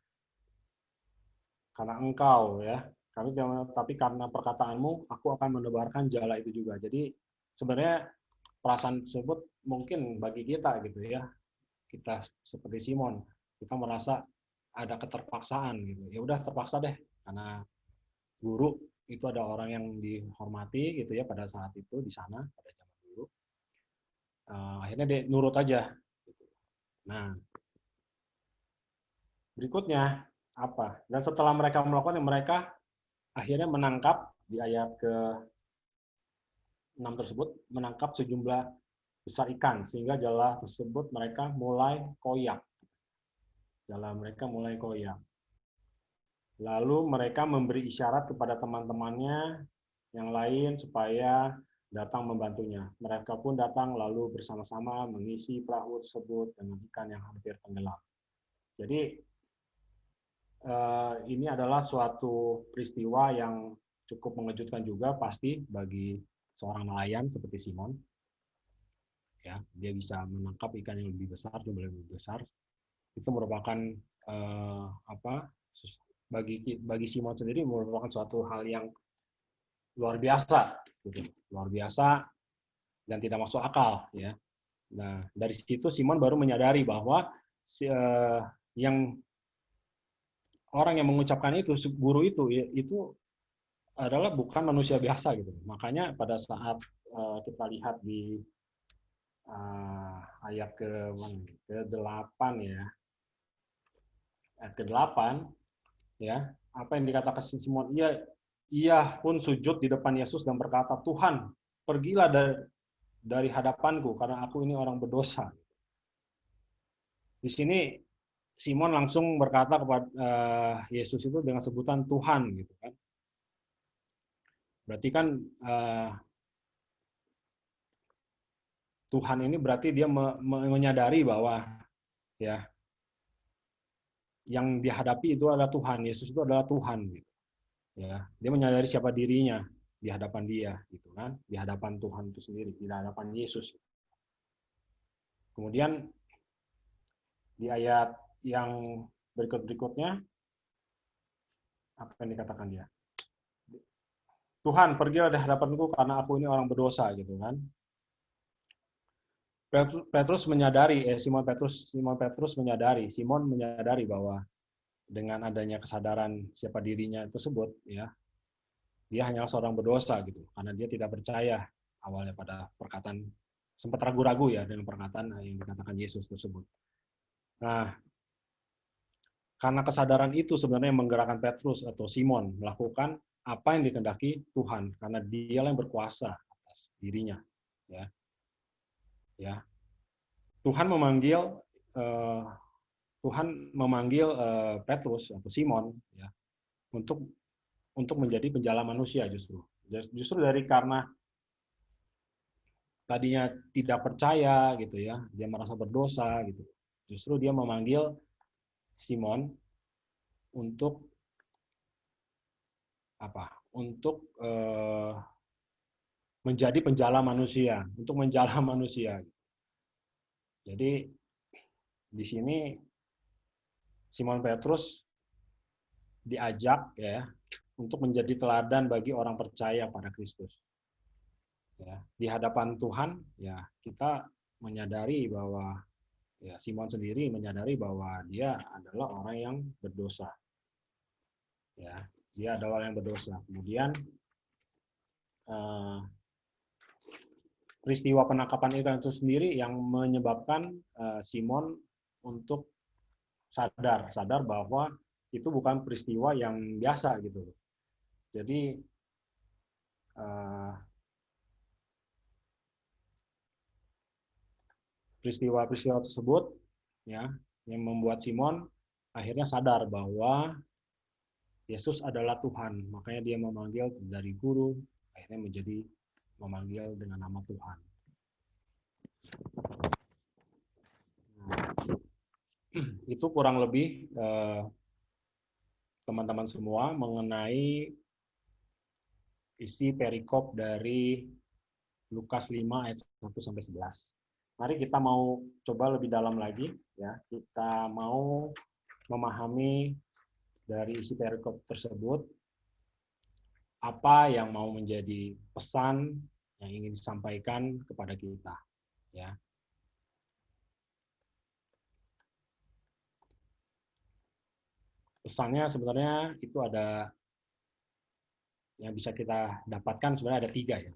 engkau ya, tapi karena perkataanmu aku akan menebarkan jala itu juga. Jadi sebenarnya perasaan tersebut mungkin bagi kita gitu ya, kita seperti Simon, kita merasa ada keterpaksaan gitu. Ya udah terpaksa deh karena guru itu ada orang yang dihormati gitu ya pada saat itu di sana pada zaman dulu. Akhirnya dia nurut aja. Nah, berikutnya apa? Dan setelah mereka melakukan, mereka akhirnya menangkap di ayat ke-6 tersebut, menangkap sejumlah besar ikan, sehingga jala tersebut mereka mulai koyak. Jala mereka mulai koyak. Lalu mereka memberi isyarat kepada teman-temannya yang lain supaya datang membantunya. Mereka pun datang lalu bersama-sama mengisi perahu tersebut dengan ikan yang hampir tenggelam. Jadi ini adalah suatu peristiwa yang cukup mengejutkan juga pasti bagi seorang nelayan seperti Simon. Ya, dia bisa menangkap ikan yang lebih besar, jumlah yang lebih besar. Itu merupakan bagi Simon sendiri merupakan suatu hal yang luar biasa, gitu. Luar biasa dan tidak masuk akal, ya. Nah, dari situ Simon baru menyadari bahwa yang orang yang mengucapkan itu, guru itu adalah bukan manusia biasa, gitu. Makanya pada saat kita lihat di ayat ke-8 ya, ayat ke-8 ya, apa yang dikatakan Simon, ia pun sujud di depan Yesus dan berkata, Tuhan, pergilah dari hadapanku karena aku ini orang berdosa. Di sini Simon langsung berkata kepada Yesus itu dengan sebutan Tuhan, gitu kan. Berarti kan Tuhan ini berarti dia menyadari bahwa ya yang dihadapi itu adalah Tuhan, Yesus itu adalah Tuhan, gitu. Ya, dia menyadari siapa dirinya di hadapan dia, gitu kan, di hadapan Tuhan itu sendiri, di hadapan Yesus. Kemudian di ayat yang berikutnya apa yang dikatakan dia? Tuhan, pergilah dari hadapanku karena aku ini orang berdosa, gitu kan. Simon Petrus menyadari bahwa dengan adanya kesadaran siapa dirinya tersebut, ya, dia hanyalah seorang berdosa, gitu, karena dia tidak percaya awalnya pada perkataan, sempat ragu-ragu ya dengan perkataan yang dikatakan Yesus tersebut. Nah, karena kesadaran itu sebenarnya menggerakkan Petrus atau Simon melakukan apa yang dikehendaki Tuhan, karena dialah yang berkuasa atas dirinya, ya. Ya, Tuhan memanggil Petrus atau Simon, ya, untuk menjadi penjala manusia justru dari karena tadinya tidak percaya, gitu ya, dia merasa berdosa, gitu. Justru dia memanggil Simon untuk apa? Untuk menjadi penjala manusia, untuk menjala manusia. Jadi di sini Simon Petrus diajak ya untuk menjadi teladan bagi orang percaya pada Kristus. Ya, di hadapan Tuhan ya kita menyadari bahwa ya Simon sendiri menyadari bahwa dia adalah orang yang berdosa. Ya, dia adalah orang yang berdosa. Kemudian peristiwa penangkapan ikan itu sendiri yang menyebabkan Simon untuk sadar bahwa itu bukan peristiwa yang biasa, gitu. Jadi peristiwa-peristiwa tersebut ya yang membuat Simon akhirnya sadar bahwa Yesus adalah Tuhan, makanya dia memanggil dari guru akhirnya menjadi memanggil dengan nama Tuhan. Itu kurang lebih teman-teman semua mengenai isi perikop dari Lukas 5 ayat 1 sampai 11. mari kita mau coba lebih dalam lagi, ya. Kita mau memahami dari isi perikop tersebut apa yang mau menjadi pesan yang ingin disampaikan kepada kita, ya. Pesannya sebenarnya itu ada yang bisa kita dapatkan, sebenarnya ada 3 ya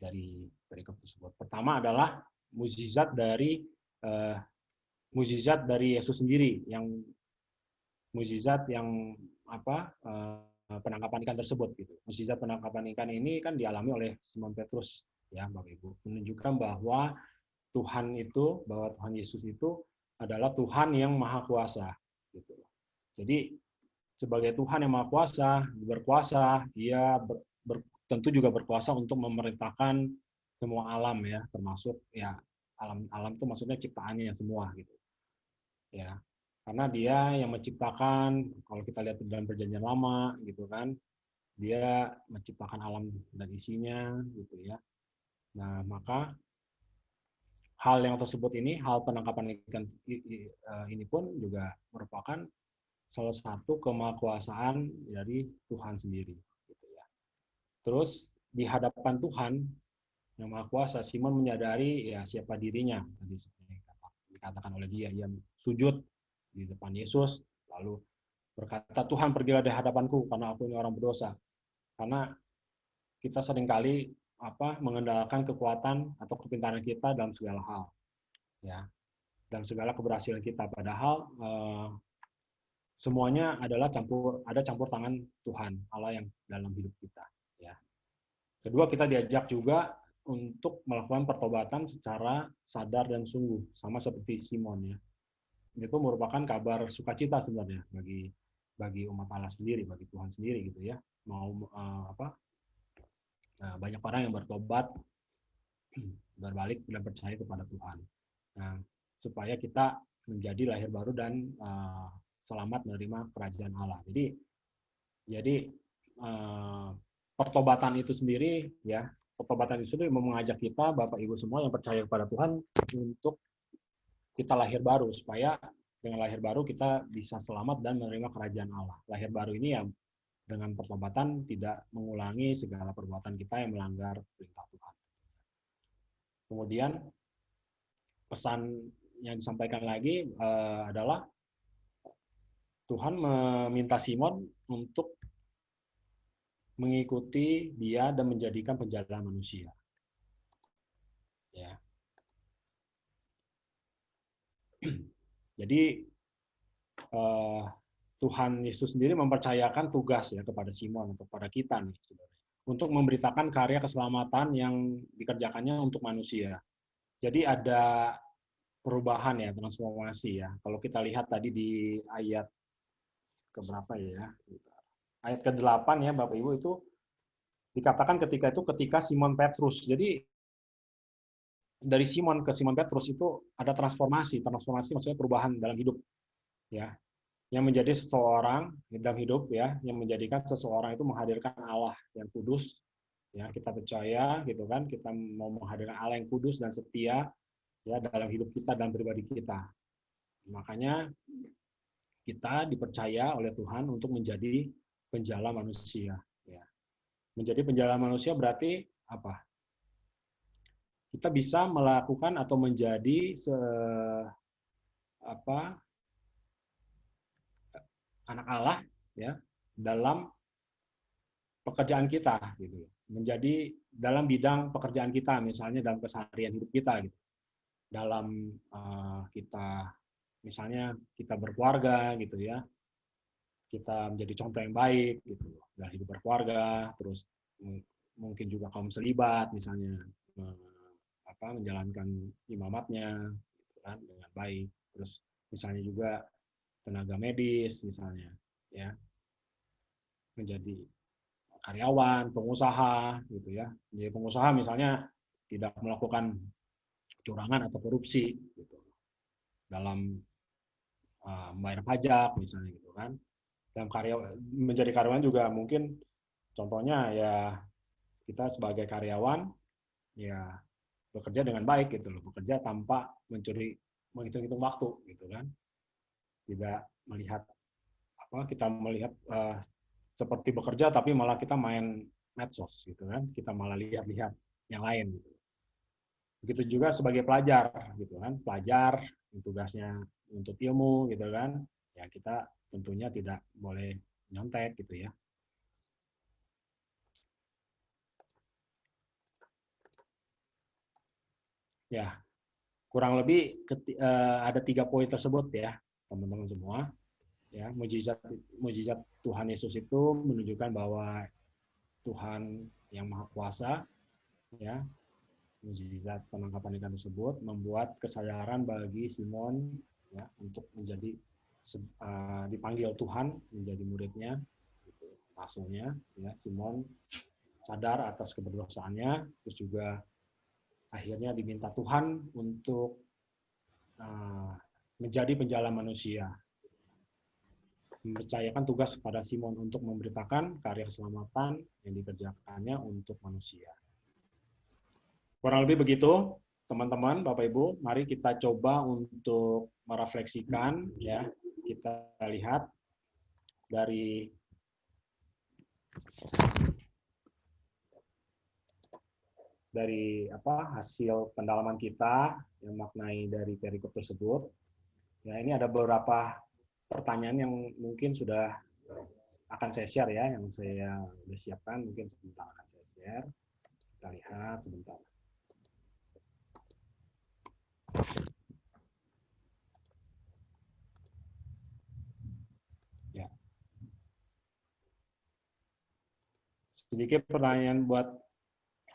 dari perikop tersebut. Pertama adalah mukjizat dari Yesus sendiri, yang mukjizat yang penangkapan ikan tersebut gitu. Mukjizat penangkapan ikan ini kan dialami oleh Simon Petrus, ya Bapak Ibu, menunjukkan bahwa Tuhan Yesus itu adalah Tuhan yang maha kuasa gitu. Jadi sebagai Tuhan yang maha kuasa, berkuasa, Dia tentu juga berkuasa untuk memerintahkan semua alam, ya, termasuk ya alam itu maksudnya ciptaannya semua gitu. Ya. Karena Dia yang menciptakan, kalau kita lihat dalam Perjanjian Lama gitu kan, Dia menciptakan alam dan isinya gitu ya. Nah, maka hal yang tersebut ini, hal penangkapan ikan ini pun juga merupakan salah satu kemahakuasaan dari Tuhan sendiri. Gitu ya. Terus di hadapan Tuhan yang Maha Kuasa, Simon menyadari ya siapa dirinya. Tadi seperti dikatakan oleh dia sujud di depan Yesus, lalu berkata, Tuhan pergilah dari hadapanku karena aku ini orang berdosa. Karena kita seringkali mengendalikan kekuatan atau kepintaran kita dalam segala hal, ya, dalam segala keberhasilan kita. Padahal semuanya adalah campur tangan Tuhan Allah yang dalam hidup kita. Ya. Kedua, kita diajak juga untuk melakukan pertobatan secara sadar dan sungguh, sama seperti Simon ya. Itu merupakan kabar sukacita sebenarnya bagi umat Allah sendiri, bagi Tuhan sendiri gitu ya. Banyak orang yang bertobat, berbalik dan percaya kepada Tuhan. Nah, supaya kita menjadi lahir baru dan selamat menerima kerajaan Allah. Jadi pertobatan itu sendiri ya, pertobatan itu sendiri mengajak kita, Bapak Ibu semua yang percaya kepada Tuhan, untuk kita lahir baru, supaya dengan lahir baru kita bisa selamat dan menerima kerajaan Allah. Lahir baru ini ya dengan pertobatan tidak mengulangi segala perbuatan kita yang melanggar perintah Tuhan. Kemudian pesan yang disampaikan lagi adalah Tuhan meminta Simon untuk mengikuti Dia dan menjadikan penjala manusia. Ya. Jadi Tuhan Yesus sendiri mempercayakan tugas ya kepada Simon, kepada kita nih sebenarnya, untuk memberitakan karya keselamatan yang dikerjakannya untuk manusia. Jadi ada perubahan ya, transformasi ya. Kalau kita lihat tadi di ayat keberapa ya? Ayat ke-8 ya, Bapak Ibu, itu dikatakan ketika Simon Petrus. Jadi dari Simon ke Simon Petrus itu ada transformasi maksudnya perubahan dalam hidup ya. Yang menjadi seseorang dalam hidup ya, yang menjadikan seseorang itu menghadirkan Allah yang kudus ya, kita percaya gitu kan, kita mau menghadirkan Allah yang kudus dan setia ya dalam hidup kita dan pribadi kita. Makanya kita dipercaya oleh Tuhan untuk menjadi penjala manusia ya. Menjadi penjala manusia berarti apa? Kita bisa melakukan atau menjadi anak Allah ya dalam pekerjaan kita gitu. Menjadi dalam bidang pekerjaan kita, misalnya dalam keseharian hidup kita gitu. Dalam kita misalnya kita berkeluarga gitu ya. Kita menjadi contoh yang baik gitu dalam hidup berkeluarga, terus mungkin juga kaum selibat misalnya menjalankan imamatnya gitu kan dengan baik. Terus misalnya juga tenaga medis misalnya ya, menjadi karyawan, pengusaha gitu ya. Menjadi pengusaha misalnya tidak melakukan kecurangan atau korupsi gitu dalam membayar pajak misalnya gitu kan. Dalam menjadi karyawan juga mungkin contohnya ya, kita sebagai karyawan ya bekerja dengan baik gitu loh, bekerja tanpa menghitung-hitung waktu gitu kan, tidak melihat kita melihat seperti bekerja tapi malah kita main medsos gitu kan, kita malah lihat-lihat yang lain gitu. Begitu juga sebagai pelajar gitu kan, pelajar tugasnya untuk ilmu gitu kan, ya kita tentunya tidak boleh nyontek gitu ya. Ya, kurang lebih ada 3 poin tersebut ya, teman-teman semua. Ya, mujizat Tuhan Yesus itu menunjukkan bahwa Tuhan yang Maha Kuasa, ya, mujizat penangkapan ikan tersebut membuat kesadaran bagi Simon ya untuk menjadi dipanggil Tuhan menjadi muridnya, gitu, rasulnya. Ya, Simon sadar atas keberdosaannya, terus juga akhirnya diminta Tuhan untuk menjadi penjala manusia. Mempercayakan tugas kepada Simon untuk memberitakan karya keselamatan yang dikerjakannya untuk manusia. Kurang lebih begitu, teman-teman, Bapak Ibu. Mari kita coba untuk merefleksikan, ya. Kita lihat dari hasil pendalaman kita yang maknai dari perikop tersebut. Ya, ini ada beberapa pertanyaan yang mungkin sudah akan saya share ya, yang saya sudah siapkan, mungkin sebentar akan saya share. Kita lihat sebentar. Ya. Sedikit pertanyaan buat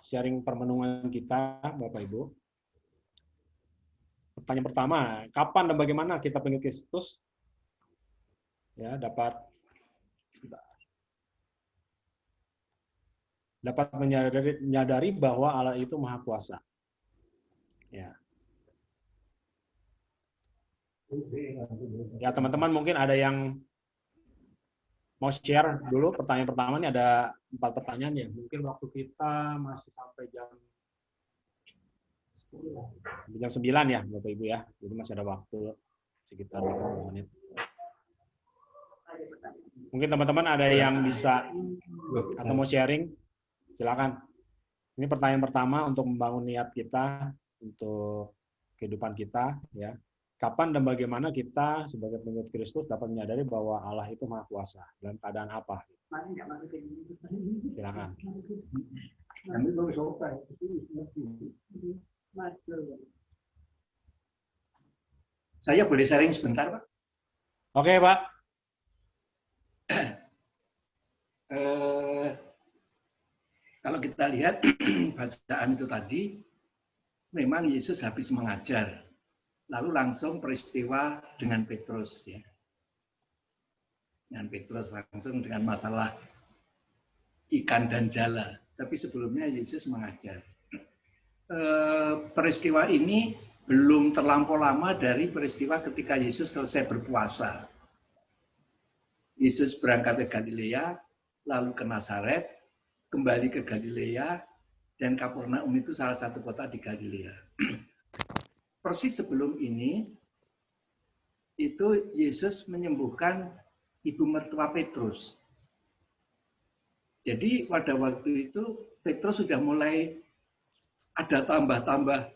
sharing permenungan kita, Bapak Ibu. Pertanyaan pertama, kapan dan bagaimana kita pengikut Kristus ya dapat menyadari bahwa Allah itu Maha Kuasa. Ya. Ya, teman-teman mungkin ada yang mau share dulu. Pertanyaan pertama ini ada 4 pertanyaan ya. Mungkin waktu kita masih sampai jam 9 ya, Bapak Ibu ya. Jadi masih ada waktu sekitar 20 menit. Mungkin teman-teman ada yang bisa atau mau sharing, silakan. Ini pertanyaan pertama untuk membangun niat kita untuk kehidupan kita ya. Kapan dan bagaimana kita sebagai pengikut Kristus dapat menyadari bahwa Allah itu Maha Kuasa dalam keadaan apa? Silakan. Saya boleh sharing sebentar, Pak? Oke, Pak. Kalau kita lihat bacaan itu tadi, memang Yesus habis mengajar, lalu langsung peristiwa dengan Petrus, ya. Dengan Petrus langsung dengan masalah ikan dan jala. Tapi sebelumnya Yesus mengajar. Peristiwa ini belum terlampau lama dari peristiwa ketika Yesus selesai berpuasa. Yesus berangkat ke Galilea, lalu ke Nazaret, kembali ke Galilea, dan Kapernaum itu salah satu kota di Galilea. Persis sebelum ini, itu Yesus menyembuhkan ibu mertua Petrus. Jadi pada waktu itu Petrus sudah mulai ada tambah-tambah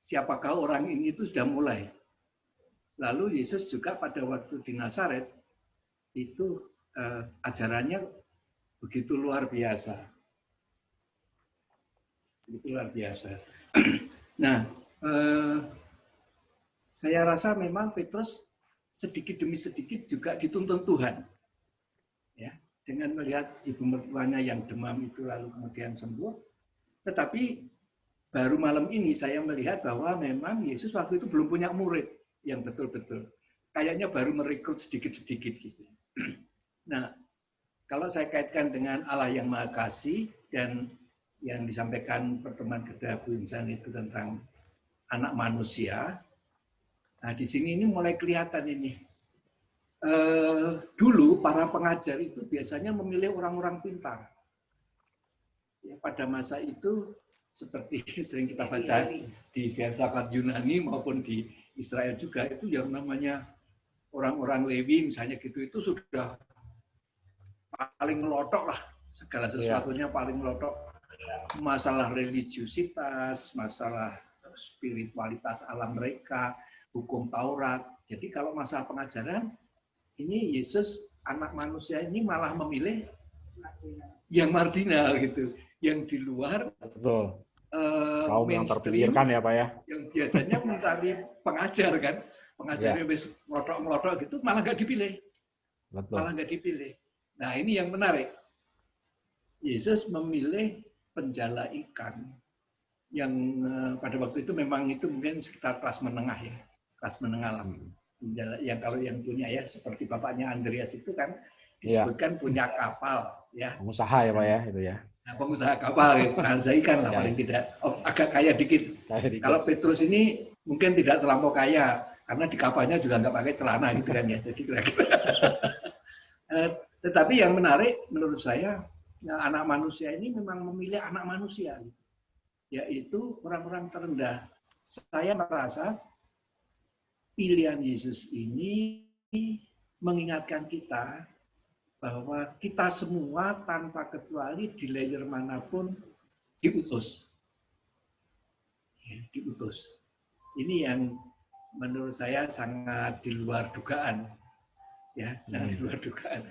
siapakah orang ini itu sudah mulai. Lalu Yesus juga pada waktu di Nazaret itu ajarannya begitu luar biasa. Begitu luar biasa. Nah, saya rasa memang Petrus sedikit demi sedikit juga dituntun Tuhan. Ya, dengan melihat ibu mertuanya yang demam itu lalu kemudian sembuh. Tetapi baru malam ini saya melihat bahwa memang Yesus waktu itu belum punya murid yang betul-betul. Kayaknya baru merekrut sedikit-sedikit gitu. Nah, kalau saya kaitkan dengan Allah yang Maha Kasih dan yang disampaikan pertemuan kedua Bu Insan itu tentang anak manusia. Nah, di sini ini mulai kelihatan ini. Dulu para pengajar itu biasanya memilih orang-orang pintar. Ya, pada masa itu seperti sering kita baca di filsafat Yunani maupun di Israel juga, itu yang namanya orang-orang Lewi misalnya gitu, itu sudah paling melotok lah, segala sesuatunya paling melotok. Masalah religiusitas, masalah spiritualitas alam mereka, hukum Taurat. Jadi kalau masalah pengajaran, ini Yesus anak manusia ini malah memilih yang marginal gitu, yang di luar kaum yang terpinggirkan ya Pak ya. Yang biasanya mencari pengajar kan, pengajarnya wis melotok-melotok gitu, malah nggak dipilih. Betul. Malah nggak dipilih. Nah ini yang menarik. Yesus memilih penjala ikan yang pada waktu itu memang itu mungkin sekitar kelas menengah ya, kelas menengah lah. Penjala yang kalau yang punya ya seperti bapaknya Andreas itu kan disebutkan punya kapal ya. Pengusaha ya Pak ya itu ya. Nah, pengusaha kapal ya, pengusaha ikan lah paling tidak, agak kaya dikit. Kalau Petrus ini mungkin tidak terlampau kaya karena di kapalnya juga nggak pakai celana gitu kan ya. Jadi kira-kira. Tetapi yang menarik menurut saya, anak manusia ini memang memilih anak manusia, yaitu orang-orang terendah. Saya merasa pilihan Yesus ini mengingatkan kita bahwa kita semua tanpa kecuali di layer manapun diutus. Ya, diutus. Ini yang menurut saya sangat di luar dugaan. Ya, sangat di luar dugaan.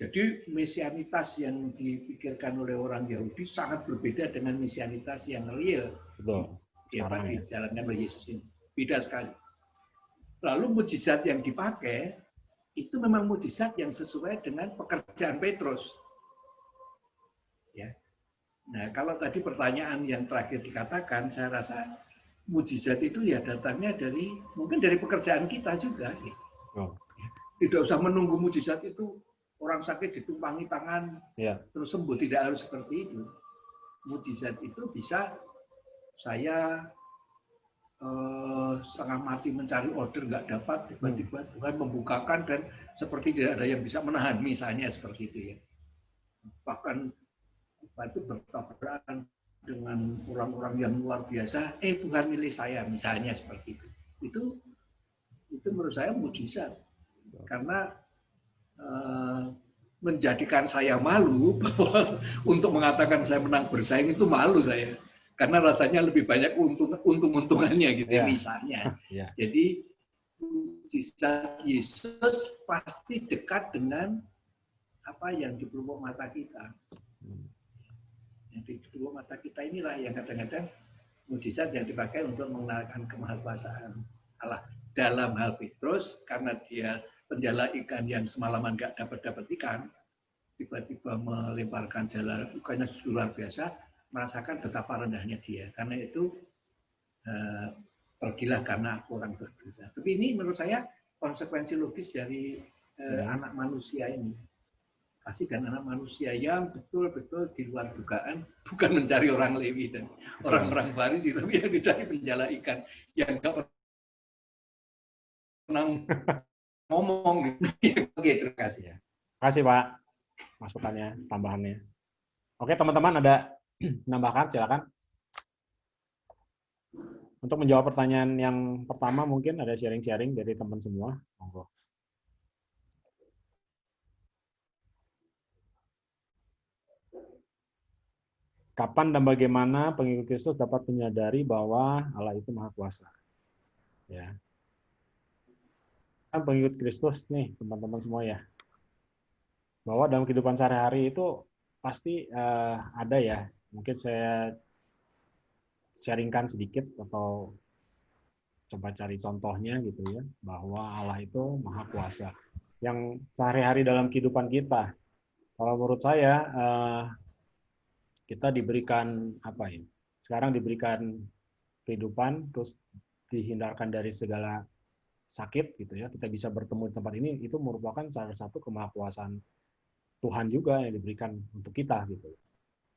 Jadi mesianitas yang dipikirkan oleh orang Yahudi sangat berbeda dengan mesianitas yang real. Betul. Yang dijalankan oleh Yesus ini. Beda sekali. Lalu mujizat yang dipakai itu memang mujizat yang sesuai dengan pekerjaan Petrus. Ya. Nah, kalau tadi pertanyaan yang terakhir dikatakan, saya rasa mujizat itu ya datangnya dari mungkin dari pekerjaan kita juga. Gitu. Oh. Ya. Tidak usah menunggu mujizat itu orang sakit ditumpangi tangan terus sembuh, tidak harus seperti itu. Mujizat itu bisa saya setengah mati mencari order nggak dapat, tiba-tiba Tuhan membukakan dan seperti tidak ada yang bisa menahan, misalnya seperti itu ya. Bahkan itu bertabrakan dengan orang-orang yang luar biasa, Tuhan milih saya, misalnya seperti itu. Itu menurut saya mujizat karena menjadikan saya malu bahwa untuk mengatakan saya menang bersaing itu malu saya. Karena rasanya lebih banyak untung-untungannya gitu misalnya. Jadi mujizat Yesus pasti dekat dengan apa yang di pelupuk mata kita. Yang di pelupuk mata kita inilah yang kadang-kadang mujizat yang dipakai untuk mengenalkan kemahakuasaan Allah. Dalam hal Petrus, karena dia penjala ikan yang semalaman nggak dapat ikan, tiba-tiba melemparkan jala ikannya luar biasa, merasakan betapa rendahnya dia. Karena itu pergilah karena aku orang berdosa. Tapi ini menurut saya konsekuensi logis dari anak manusia ini. Kasihkan anak manusia yang betul-betul di luar dugaan, bukan mencari orang Lewi dan orang-orang Farisi, tapi yang dicari penjala ikan yang nggak pernah ngomong. Oke, terima kasih. Terima kasih Pak masukannya, tambahannya. Oke teman-teman, ada menambahkan, silakan. Untuk menjawab pertanyaan yang pertama mungkin ada sharing-sharing dari teman semua. Monggo. Kapan dan bagaimana pengikut Kristus dapat menyadari bahwa Allah itu Maha Kuasa? Ya. Kan pengikut Kristus nih, teman-teman semua ya. Bahwa dalam kehidupan sehari-hari itu pasti ada ya. Mungkin saya sharingkan sedikit atau coba cari contohnya gitu ya, bahwa Allah itu Maha Kuasa. Yang sehari-hari dalam kehidupan kita, kalau menurut saya kita diberikan apa ya? Sekarang diberikan kehidupan, terus dihindarkan dari segala sakit gitu ya. Kita bisa bertemu di tempat ini, itu merupakan salah satu kemahakuasaan Tuhan juga yang diberikan untuk kita gitu.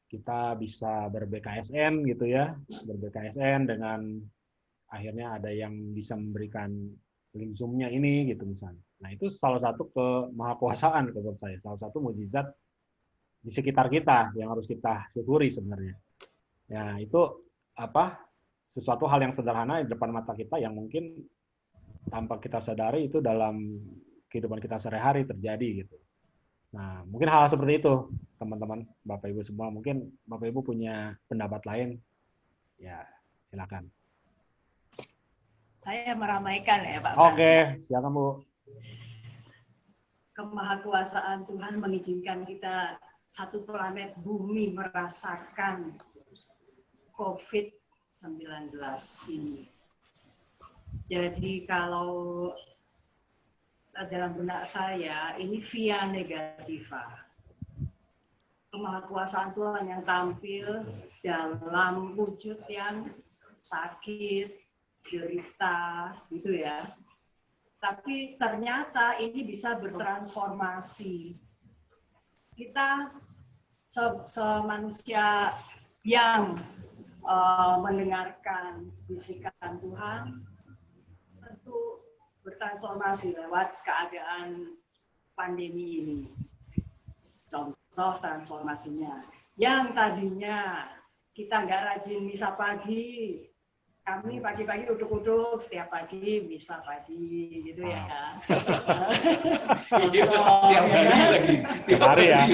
Kita bisa ber-BKSN gitu ya, ber-BKSN dengan akhirnya ada yang bisa memberikan link Zoom-nya ini gitu misalnya. Nah itu salah satu kemahakuasaan menurut saya, salah satu mukjizat di sekitar kita yang harus kita syukuri sebenarnya. Ya, itu apa? Sesuatu hal yang sederhana di depan mata kita yang mungkin tanpa kita sadari itu dalam kehidupan kita sehari-hari terjadi gitu. Nah, mungkin hal seperti itu, teman-teman, Bapak Ibu semua. Mungkin Bapak Ibu punya pendapat lain, ya silakan. Saya meramaikan ya Pak Oke, Francis. silakan Bu. Kemahakuasaan Tuhan mengizinkan kita satu planet bumi merasakan COVID-19 ini. Jadi kalau dalam benak saya, ini via negativa. Kemahakuasaan Tuhan yang tampil dalam wujud yang sakit, derita, gitu ya. Tapi ternyata ini bisa bertransformasi. Kita semanusia yang mendengarkan bisikan Tuhan, tentu bertransformasi lewat keadaan pandemi ini. Contoh transformasinya, yang tadinya kita nggak rajin misa pagi, kami pagi-pagi uduk-uduk setiap pagi misa pagi, gitu ya. Tiap hari ya.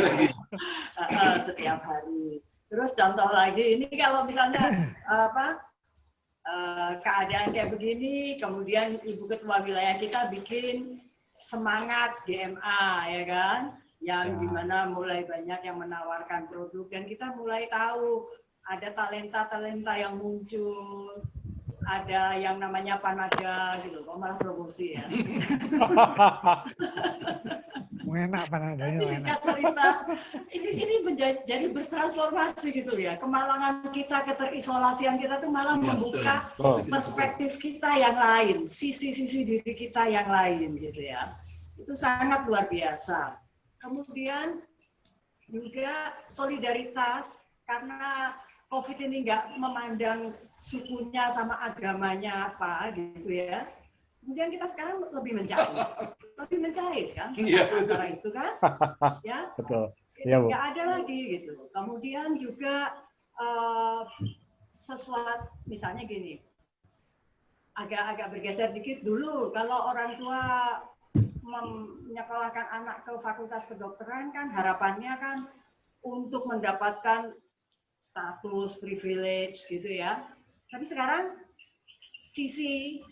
Setiap hari. Terus contoh lagi, ini kalau misalnya keadaan kayak begini, kemudian Ibu Ketua Wilayah kita bikin semangat GMA, ya kan? Yang dimana mulai banyak yang menawarkan produk, dan kita mulai tahu ada talenta-talenta yang muncul, ada yang namanya Panada, gitu. Kok malah promosi ya? Enak Panadanya. Tapi singkat cerita, ini jadi bertransformasi gitu ya. Kemalangan kita, keterisolasian kita tuh malah membuka perspektif kita yang lain, sisi-sisi diri kita yang lain gitu ya. Itu sangat luar biasa. Kemudian juga solidaritas, karena COVID ini nggak memandang sukunya sama agamanya apa gitu ya. Kemudian kita sekarang lebih mencair kan, antara itu kan, ya. Betul. Ya, Bu. Nggak ada lagi gitu. Kemudian juga sesuatu, misalnya gini, agak bergeser dikit dulu. Kalau orang tua menyekolahkan anak ke fakultas kedokteran kan harapannya kan untuk mendapatkan status privilege gitu ya. Tapi sekarang sisi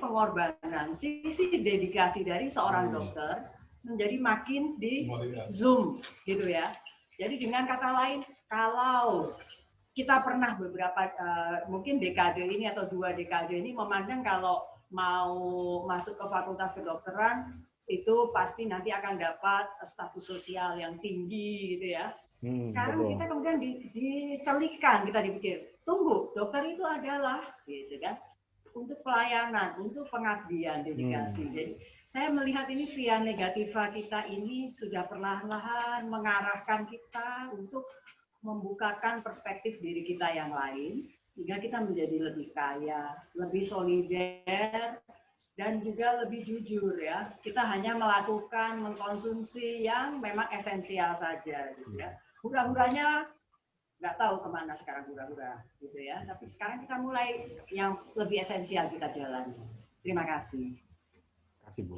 pengorbanan, sisi dedikasi dari seorang dokter menjadi makin di Zoom gitu ya. Jadi dengan kata lain, kalau kita pernah beberapa mungkin dekade ini atau 2 dekade ini memandang kalau mau masuk ke fakultas kedokteran itu pasti nanti akan dapat status sosial yang tinggi gitu ya. Sekarang kita kemudian dicelikan, kita dipikir, tunggu, dokter itu adalah gitu kan, untuk pelayanan, untuk pengabdian, dedikasi. Jadi saya melihat ini via negativa kita ini sudah perlahan-lahan mengarahkan kita untuk membukakan perspektif diri kita yang lain, sehingga kita menjadi lebih kaya, lebih solider, dan juga lebih jujur ya. Kita hanya melakukan mengkonsumsi yang memang esensial saja gitu ya. Hura-huranya nggak tahu kemana sekarang hura-hura gitu ya. Tapi sekarang kita mulai yang lebih esensial kita jalani. Terima kasih. Terima kasih, Bu.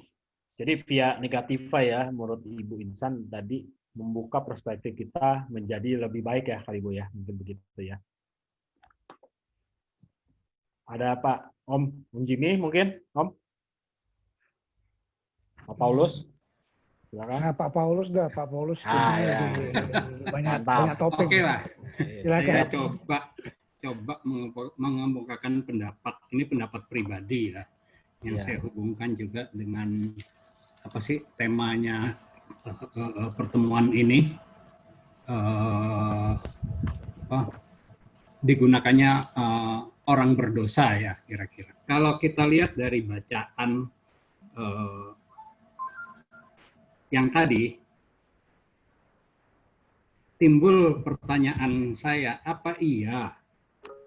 Jadi via negativa ya, menurut Ibu Insan tadi membuka perspektif kita menjadi lebih baik ya kali Bu ya, mungkin begitu ya. Ada Pak Om Jimmy mungkin, Om? Pak Paulus? Silakan. Nah, Pak Paulus dah, Pak Paulus Ah, biasanya ya. lagi banyak topik. Oke lah. Silakan. Saya coba mengemukakan pendapat. Ini pendapat pribadi ya, yang saya hubungkan juga dengan apa sih temanya pertemuan ini. Digunakannya orang berdosa ya kira-kira. Kalau kita lihat dari bacaan yang tadi, timbul pertanyaan saya, apa iya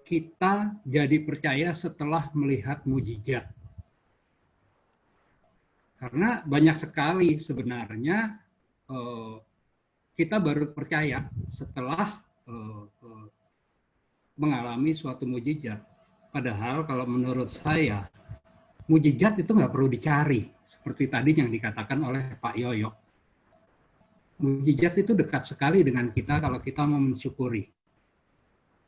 kita jadi percaya setelah melihat mujizat? Karena banyak sekali sebenarnya kita baru percaya setelah mengalami suatu mujizat. Padahal kalau menurut saya, mujizat itu nggak perlu dicari. Seperti tadi yang dikatakan oleh Pak Yoyo. Mujizat itu dekat sekali dengan kita kalau kita mau mensyukuri.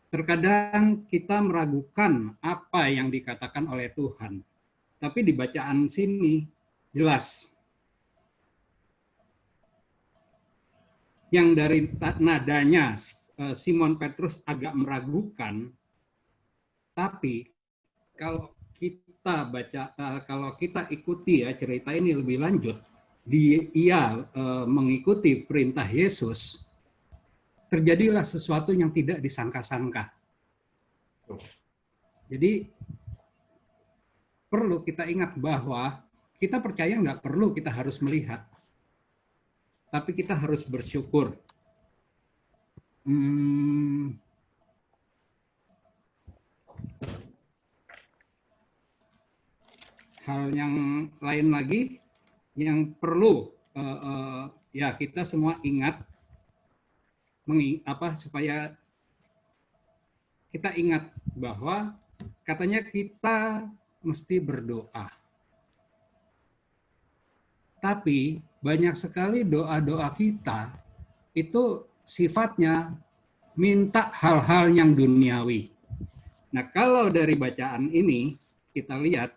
Terkadang kita meragukan apa yang dikatakan oleh Tuhan. Tapi di bacaan sini jelas. Yang dari nadanya Simon Petrus agak meragukan, tapi kalau kita baca, kalau kita ikuti ya cerita ini lebih lanjut, ia mengikuti perintah Yesus, terjadilah sesuatu yang tidak disangka-sangka. Jadi perlu kita ingat bahwa kita percaya nggak perlu kita harus melihat, tapi kita harus bersyukur. Hal yang lain lagi yang perlu ya kita semua ingat, supaya kita ingat bahwa katanya kita mesti berdoa. Tapi banyak sekali doa-doa kita itu sifatnya minta hal-hal yang duniawi. Nah, kalau dari bacaan ini kita lihat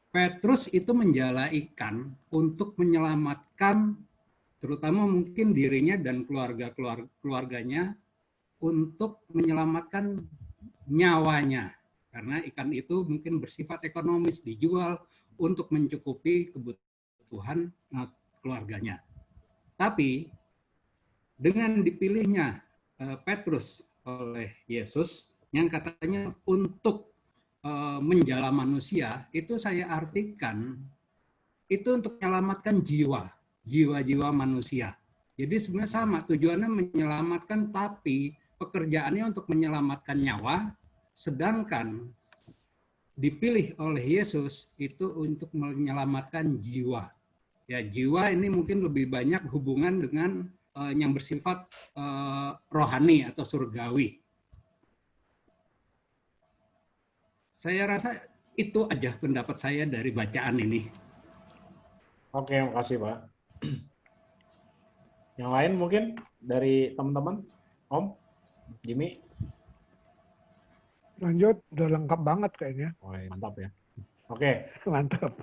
Petrus itu menjala ikan untuk menyelamatkan terutama mungkin dirinya dan keluarganya untuk menyelamatkan nyawanya. Karena ikan itu mungkin bersifat ekonomis, dijual untuk mencukupi kebutuhan keluarganya. Tapi dengan dipilihnya Petrus oleh Yesus yang katanya untuk menjala manusia, itu saya artikan itu untuk menyelamatkan jiwa-jiwa manusia. Jadi sebenarnya sama, tujuannya menyelamatkan, tapi pekerjaannya untuk menyelamatkan nyawa, sedangkan dipilih oleh Yesus itu untuk menyelamatkan jiwa. Ya, jiwa ini mungkin lebih banyak hubungan dengan yang bersifat rohani atau surgawi. Saya rasa itu aja pendapat saya dari bacaan ini. Oke, makasih Pak. Yang lain mungkin dari teman-teman, Om, Jimmy? Lanjut, udah lengkap banget kayaknya. Oh, mantap ya. Oke, Mantap.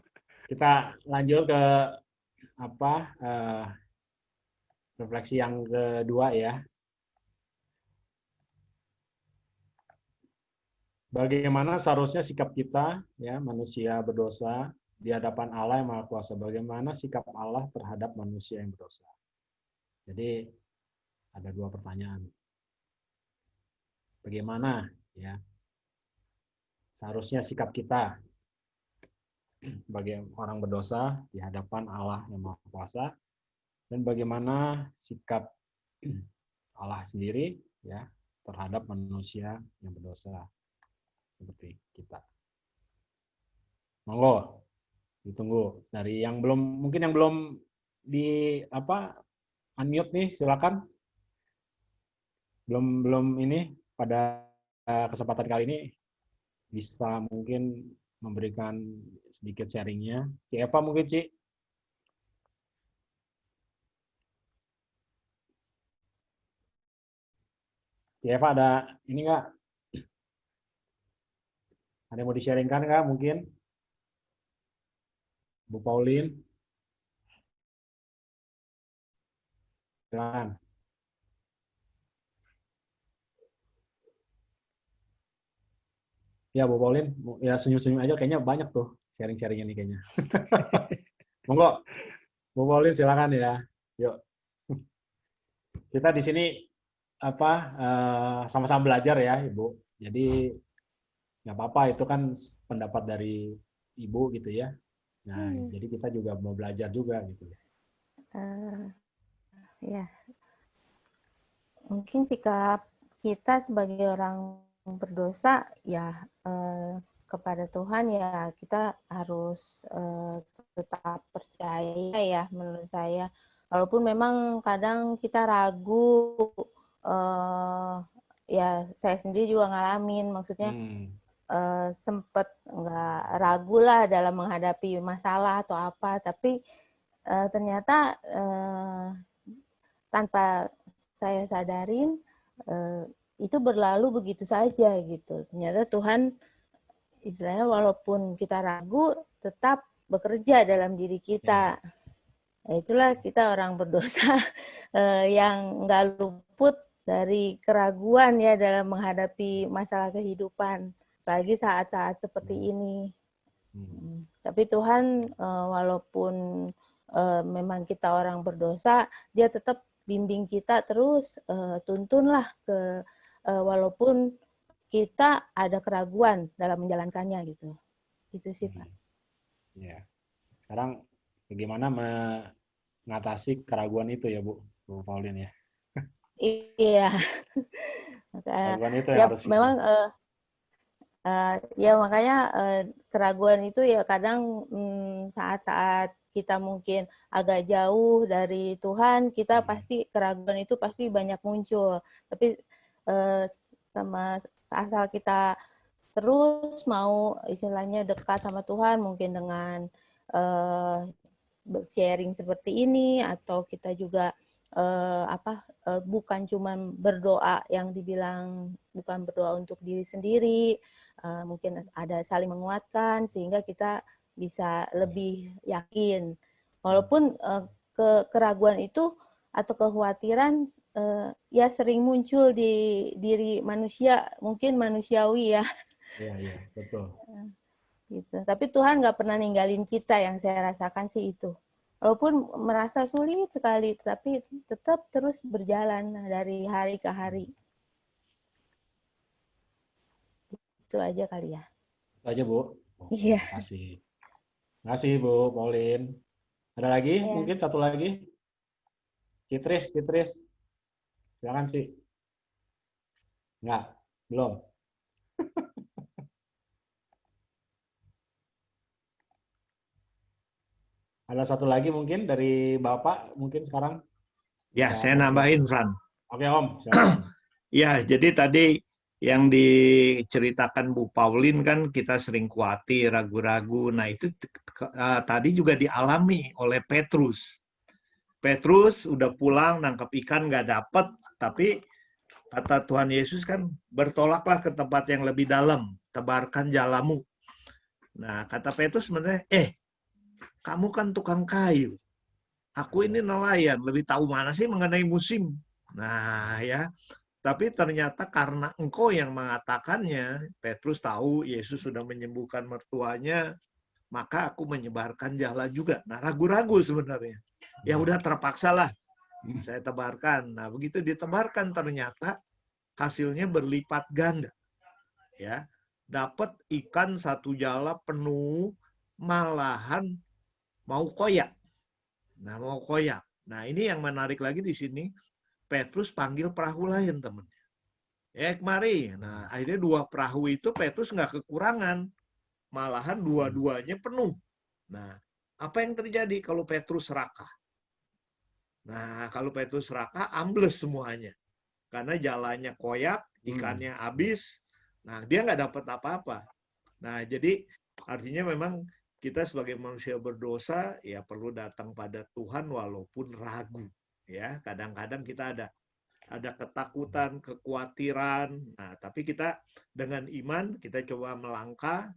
kita lanjut ke refleksi yang kedua ya. Bagaimana seharusnya sikap kita, ya, manusia berdosa di hadapan Allah yang Maha Kuasa? Bagaimana sikap Allah terhadap manusia yang berdosa? Jadi ada dua pertanyaan. Bagaimana, ya, seharusnya sikap kita bagi orang berdosa di hadapan Allah yang Maha Kuasa, dan bagaimana sikap Allah sendiri, ya, terhadap manusia yang berdosa seperti kita. Monggo, ditunggu dari yang belum, mungkin yang belum di unmute nih, silakan. Belum ini pada kesempatan kali ini bisa mungkin memberikan sedikit sharingnya. Ci Eva mungkin, Ci. Ci Eva ada ini nggak? Ada yang mau di-sharingkan nggak mungkin? Bu Pauline? Silakan. Ya, Bu Pauline, ya senyum-senyum aja, kayaknya banyak tuh sharing-sharingnya nih kayaknya. Monggo, Bu Pauline silakan ya. Yuk. Kita di sini sama-sama belajar ya, Ibu. Jadi nggak apa-apa, itu kan pendapat dari Ibu gitu ya. Nah, jadi kita juga mau belajar juga gitu. Ya, mungkin sikap kita sebagai orang berdosa ya kepada Tuhan ya kita harus tetap percaya ya menurut saya. Walaupun memang kadang kita ragu ya saya sendiri juga ngalamin, maksudnya sempet nggak ragu lah dalam menghadapi masalah atau apa, tapi ternyata tanpa saya sadarin itu berlalu begitu saja gitu. Ternyata Tuhan istilahnya walaupun kita ragu tetap bekerja dalam diri kita. Nah, itulah kita orang berdosa yang nggak luput dari keraguan ya dalam menghadapi masalah kehidupan, apalagi saat-saat seperti ini. Tapi Tuhan walaupun memang kita orang berdosa, Dia tetap bimbing kita terus, tuntunlah ke walaupun kita ada keraguan dalam menjalankannya gitu. Itu sih Pak. Ya. Sekarang bagaimana mengatasi keraguan itu ya Bu Pauline ya? Iya. Keraguan itu yang Ya harus memang ya makanya keraguan itu ya kadang saat-saat kita mungkin agak jauh dari Tuhan, kita pasti keraguan itu pasti banyak muncul. Tapi sama asal kita terus mau istilahnya dekat sama Tuhan, mungkin dengan sharing seperti ini, atau kita juga bukan cuma berdoa yang dibilang bukan berdoa untuk diri sendiri, mungkin ada saling menguatkan sehingga kita bisa lebih yakin. Walaupun keraguan itu atau kekhawatiran ya sering muncul di diri manusia, mungkin manusiawi ya. Iya, betul. Gitu. Tapi Tuhan nggak pernah ninggalin kita, yang saya rasakan sih itu. Walaupun merasa sulit sekali, tapi tetap terus berjalan dari hari ke hari. Itu aja kali ya. Itu aja Bu. Iya. Terima kasih. Terima kasih Bu Pauline. Ada lagi? Ya. Mungkin satu lagi. Citris. Silakan sih. Enggak, belum. Ada satu lagi mungkin dari Bapak mungkin sekarang. Ya, saya nambahin, Fran. Oke, Om. Silakan. Ya, jadi tadi yang diceritakan Bu Pauline kan kita sering khawatir, ragu-ragu. Nah, itu tadi juga dialami oleh Petrus. Petrus udah pulang, nangkep ikan nggak dapet, tapi kata Tuhan Yesus kan, bertolaklah ke tempat yang lebih dalam, tebarkan jalamu. Nah, kata Petrus sebenarnya, kamu kan tukang kayu. Aku ini nelayan, lebih tahu mana sih mengenai musim. Nah ya, tapi ternyata karena engkau yang mengatakannya, Petrus tahu Yesus sudah menyembuhkan mertuanya, maka aku menyebarkan jala juga. Nah ragu-ragu sebenarnya. Ya udah terpaksalah saya tebarkan. Nah begitu ditebarkan ternyata hasilnya berlipat ganda. Ya, dapat ikan satu jala penuh, malahan mau koyak. Nah, mau koyak. Nah, ini yang menarik lagi di sini, Petrus panggil perahu lain, temannya. Kemari. Nah, akhirnya 2 perahu itu Petrus nggak kekurangan. Malahan dua-duanya penuh. Nah, apa yang terjadi kalau Petrus serakah? Nah, kalau Petrus serakah, ambles semuanya. Karena jalannya koyak, ikannya habis. Nah, dia nggak dapat apa-apa. Nah, jadi artinya memang kita sebagai manusia berdosa ya perlu datang pada Tuhan walaupun ragu. Ya, kadang-kadang kita ada ketakutan, kekhawatiran. Nah, tapi kita dengan iman kita coba melangkah.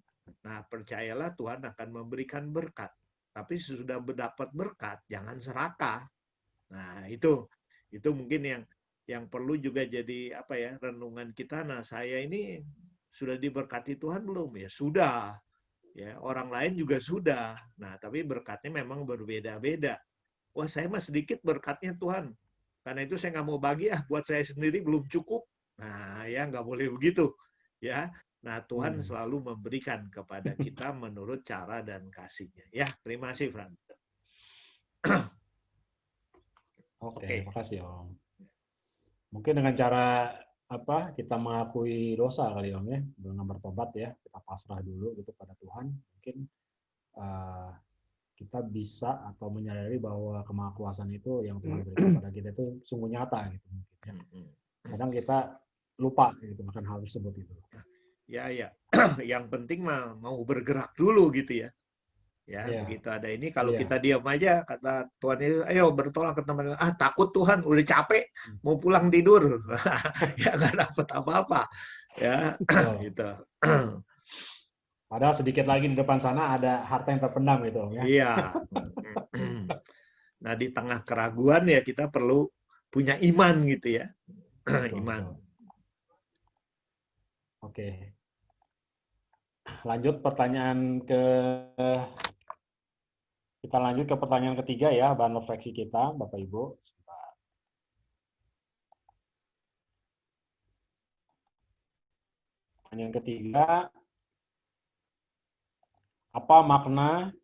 Nah, percayalah Tuhan akan memberikan berkat. Tapi sesudah mendapat berkat, jangan serakah. Nah, itu mungkin yang perlu juga jadi renungan kita. Nah, saya ini sudah diberkati Tuhan belum? Ya sudah. Ya, orang lain juga sudah. Nah, tapi berkatnya memang berbeda-beda. Wah, saya mah sedikit berkatnya Tuhan. Karena itu saya nggak mau bagi, buat saya sendiri belum cukup. Nah, ya nggak boleh begitu. Ya, nah Tuhan selalu memberikan kepada kita menurut cara dan kasih-Nya. Ya, terima kasih, Fran. Oke, terima kasih Om. Mungkin dengan cara kita mengakui dosa kali Om ya, dengan bertobat ya, kita pasrah dulu gitu pada Tuhan. Mungkin kita bisa atau menyadari bahwa kemahakuasaan itu yang Tuhan berikan kepada kita itu sungguh nyata gitu mungkin. Kadang kita lupa gitu akan hal tersebut itu. Ya, ya. Yang penting mah mau bergerak dulu gitu ya. Ya, Iya. begitu ada ini, kalau Iya. kita diam aja, kata Tuhan itu, ayo bertolak ke teman, takut Tuhan, udah capek, mau pulang tidur. Ya nggak dapat apa-apa. Ya, gitu. Padahal sedikit lagi di depan sana ada harta yang terpendam gitu ya. Iya. Nah, di tengah keraguan ya kita perlu punya iman gitu ya. Iman. Oke. Lanjut pertanyaan kita lanjut ke pertanyaan ketiga ya, bahan refleksi kita, Bapak Ibu. Pertanyaan ketiga, apa makna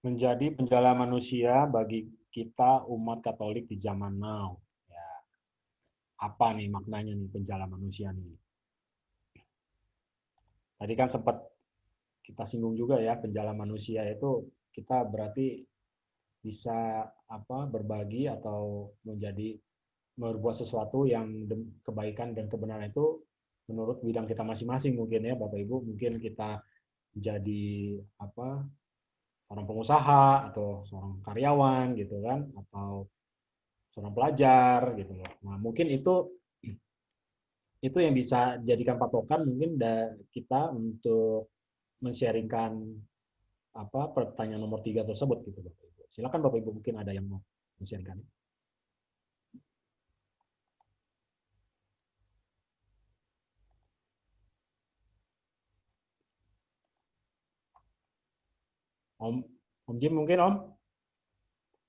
menjadi penjala manusia bagi kita umat Katolik di zaman now? Ya. Apa nih maknanya nih penjala manusia nih? Tadi kan sempat kita singgung juga ya, penjala manusia itu kita berarti bisa berbagi atau berbuat sesuatu yang kebaikan dan kebenaran itu menurut bidang kita masing-masing mungkin ya Bapak Ibu. Mungkin kita jadi seorang pengusaha atau seorang karyawan gitu kan, atau seorang pelajar gitu loh. Nah, mungkin itu yang bisa jadikan patokan mungkin kita untuk men-sharingkan pertanyaan nomor 3 tersebut gitu Bapak Ibu. Silakan Bapak Ibu, mungkin ada yang mau men-sharingkan. Om Jim mungkin Om?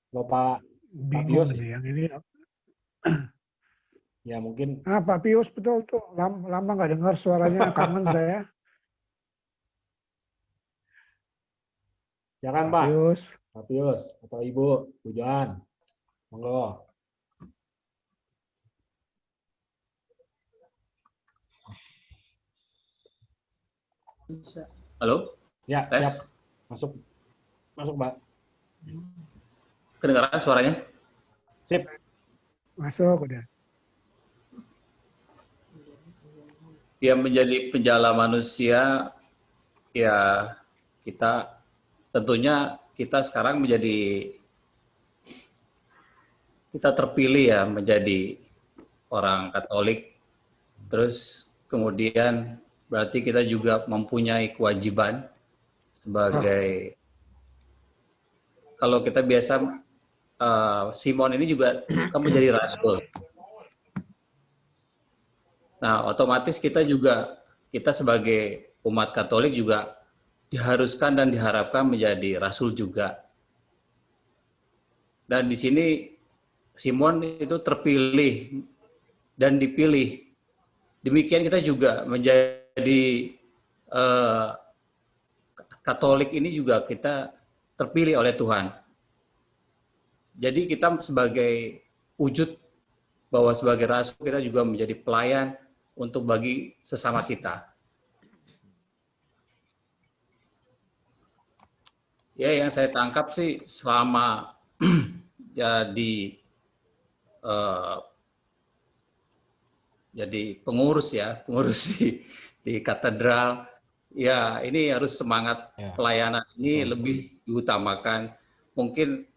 Bapak Bingung Pius nih yang ini. ya mungkin. Pak Pius betul tuh, lama nggak dengar suaranya, kangen saya. Ya kan Pak? Pak Pius atau Ibu, Bu Johan. Monggo. Halo? Ya, tes. siap. Masuk Pak. Kedengaran suaranya? Sip. Masuk udah. Ya, menjadi penjala manusia, ya kita tentunya kita sekarang kita terpilih ya menjadi orang Katolik. Terus kemudian berarti kita juga mempunyai kewajiban sebagai, kalau kita biasa, Simon ini juga kan menjadi rasul. Nah, otomatis kita sebagai umat Katolik juga diharuskan dan diharapkan menjadi rasul juga. Dan di sini Simon itu terpilih dan dipilih. Demikian kita juga menjadi Katolik ini juga kita terpilih oleh Tuhan. Jadi kita sebagai wujud bahwa sebagai rasul kita juga menjadi pelayan untuk bagi sesama kita. Ya, yang saya tangkap sih selama jadi pengurus di katedral, ya ini harus semangat pelayanan ini lebih diutamakan. Mungkin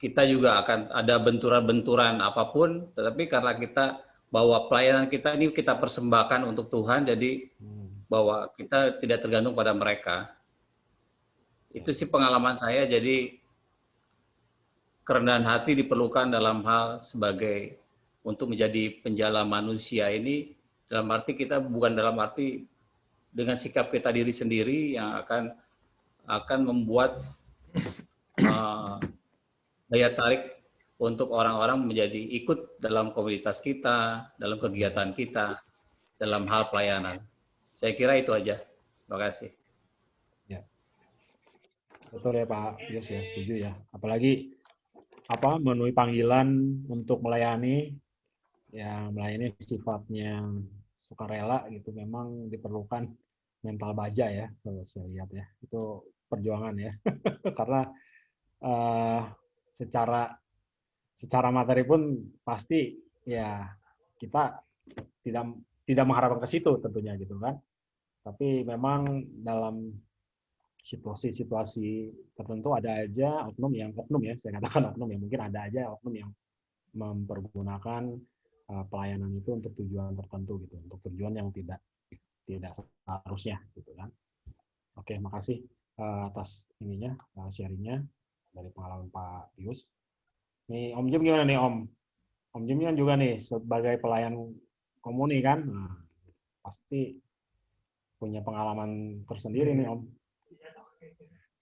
kita juga akan ada benturan-benturan apapun, tetapi karena kita bahwa pelayanan kita ini kita persembahkan untuk Tuhan, jadi bahwa kita tidak tergantung pada mereka. Itu sih pengalaman saya, jadi kerendahan hati diperlukan dalam hal sebagai untuk menjadi penjala manusia ini, dalam arti kita bukan dalam arti dengan sikap kita diri sendiri yang akan membuat daya tarik untuk orang-orang menjadi ikut dalam komunitas kita, dalam kegiatan kita, dalam hal pelayanan. Saya kira itu aja. Terima kasih. Ya. Betul ya Pak Pius ya, setuju ya. Apalagi memenuhi panggilan untuk melayani, ya melayani sifatnya sukarela gitu, memang diperlukan mental baja ya, saya lihat ya. Itu perjuangan ya. Karena secara materi pun pasti ya kita tidak mengharapkan ke situ tentunya gitu kan. Tapi memang dalam situasi-situasi tertentu ada aja oknum ya, saya katakan oknum ya, mungkin ada aja oknum yang mempergunakan pelayanan itu untuk tujuan tertentu gitu, untuk tujuan yang tidak seharusnya gitu kan. Oke, makasih atas ininya, sharingnya dari pengalaman Pak Pius. Nih Om Jim gimana nih Om? Om Jim kan juga nih sebagai pelayan komuni kan, nah, pasti punya pengalaman tersendiri nih Om.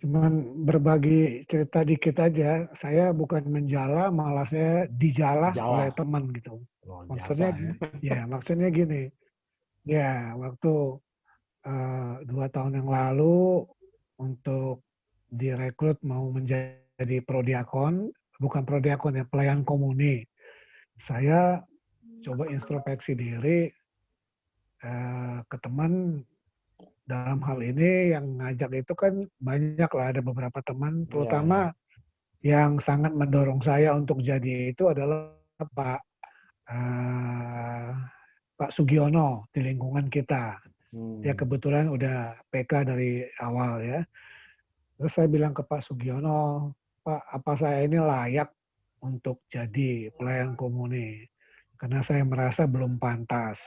Cuman berbagi cerita dikit aja, saya bukan menjala, malah saya dijala oleh teman gitu. Maksudnya, maksudnya gini, ya waktu 2 tahun yang lalu untuk direkrut mau menjadi prodiakon, bukan prodiakon ya, pelayan komuni. Saya coba introspeksi diri ke teman. Dalam hal ini yang ngajak itu kan banyak lah, ada beberapa teman, terutama yang sangat mendorong saya untuk jadi itu adalah Pak Sugiono di lingkungan kita. Dia kebetulan udah PK dari awal ya. Terus saya bilang ke Pak Sugiono, Pak, apa saya ini layak untuk jadi pelayan komuni? Karena saya merasa belum pantas.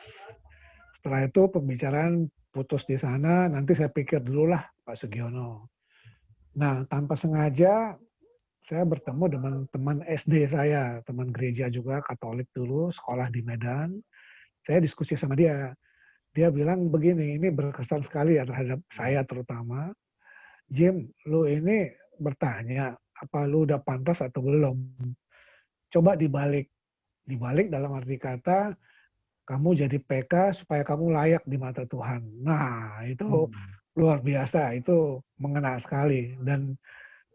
Setelah itu pembicaraan putus di sana, nanti saya pikir dulu lah Pak Sugiono. Nah, tanpa sengaja saya bertemu dengan teman SD saya, teman gereja juga, Katolik dulu, sekolah di Medan. Saya diskusi sama dia. Dia bilang begini, ini berkesan sekali ya terhadap saya terutama. Jim, lu ini bertanya, apa lu udah pantas atau belum? Coba dibalik. Dibalik dalam arti kata, kamu jadi PK supaya kamu layak di mata Tuhan. Nah, itu luar biasa, itu mengena sekali. Dan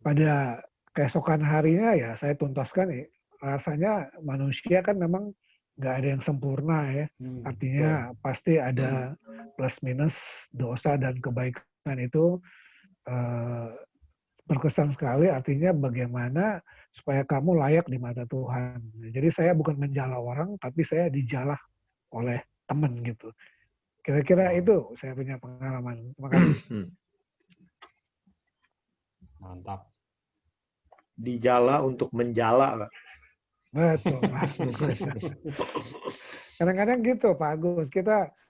pada keesokan harinya ya saya tuntaskan, rasanya manusia kan memang nggak ada yang sempurna ya. Artinya pasti ada plus minus, dosa dan kebaikan itu berkesan sekali. Artinya bagaimana supaya kamu layak di mata Tuhan. Jadi saya bukan menjala orang, tapi saya dijala oleh teman gitu. Kira-kira itu saya punya pengalaman. Terima kasih. Mantap. Dijala untuk menjala. Betul. Kadang-kadang gitu Pak Agus.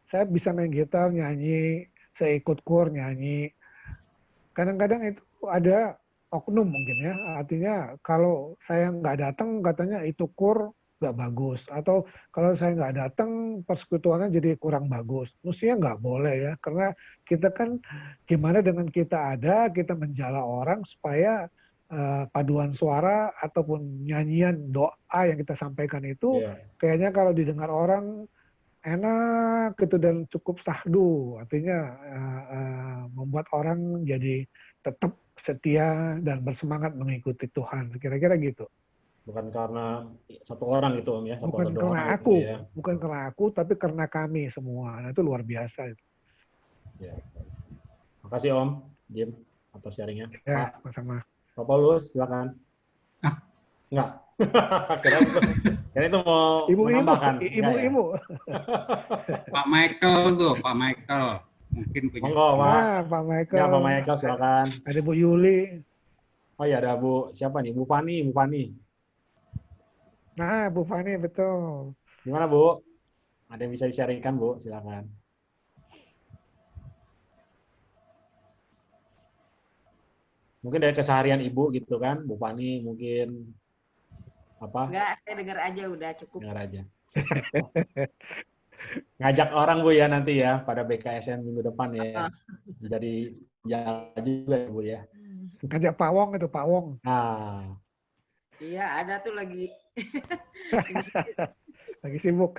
Saya bisa main gitar, nyanyi, saya ikut kur, nyanyi. Kadang-kadang itu ada oknum mungkin ya. Artinya kalau saya nggak datang katanya itu kur nggak bagus, atau kalau saya nggak datang persekutuannya jadi kurang bagus. Mestinya nggak boleh ya, karena kita kan gimana dengan kita ada, kita menjala orang supaya paduan suara ataupun nyanyian doa yang kita sampaikan itu kayaknya kalau didengar orang enak gitu dan cukup sahdu, artinya membuat orang jadi tetap setia dan bersemangat mengikuti Tuhan. Kira-kira gitu. Bukan karena satu orang gitu Om ya. Bukan karena aku, gitu, ya. Bukan karena aku, tapi karena kami semua. Nah, itu luar biasa itu. Ya. Makasih Om Jim atas sharingnya. Ya, sama. Pak Paulus, silakan. Enggak. Kira itu mau menambahkan. Ibu-ibu. Pak Michael tuh, Pak Michael. Mungkin punya. Monggo, Pak. Pak Michael. Ya, Pak Michael silakan. Ada Bu Yuli. Oh iya, ada Bu siapa nih? Bu Fani. Nah, Bu Fani, betul. Gimana, Bu? Ada yang bisa di-sharingkan, Bu? Silakan. Mungkin dari keseharian Ibu gitu kan, Bu Fani mungkin apa? Enggak, saya dengar aja udah cukup. Dengar aja. Ngajak orang Bu ya nanti ya pada BKSN minggu depan ya. Jadi jalan juga ya Bu ya. Ngajak Pak Wong itu, Pak Wong. Nah. Iya, ada tuh lagi. Lagi sibuk.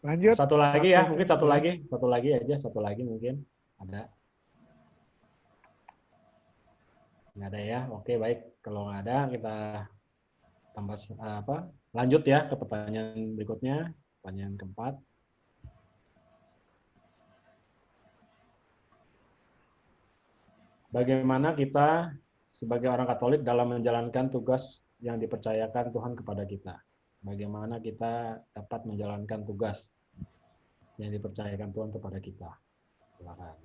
Lanjut. Satu lagi ya, mungkin satu lagi mungkin ada. Nggak ada ya, oke baik. Kalau nggak ada kita tambah lanjut ya ke pertanyaan berikutnya, pertanyaan keempat. Bagaimana kita sebagai orang Katolik dalam menjalankan tugas yang dipercayakan Tuhan kepada kita? bagaimana kita dapat menjalankan tugas yang dipercayakan Tuhan kepada kita. Silakan.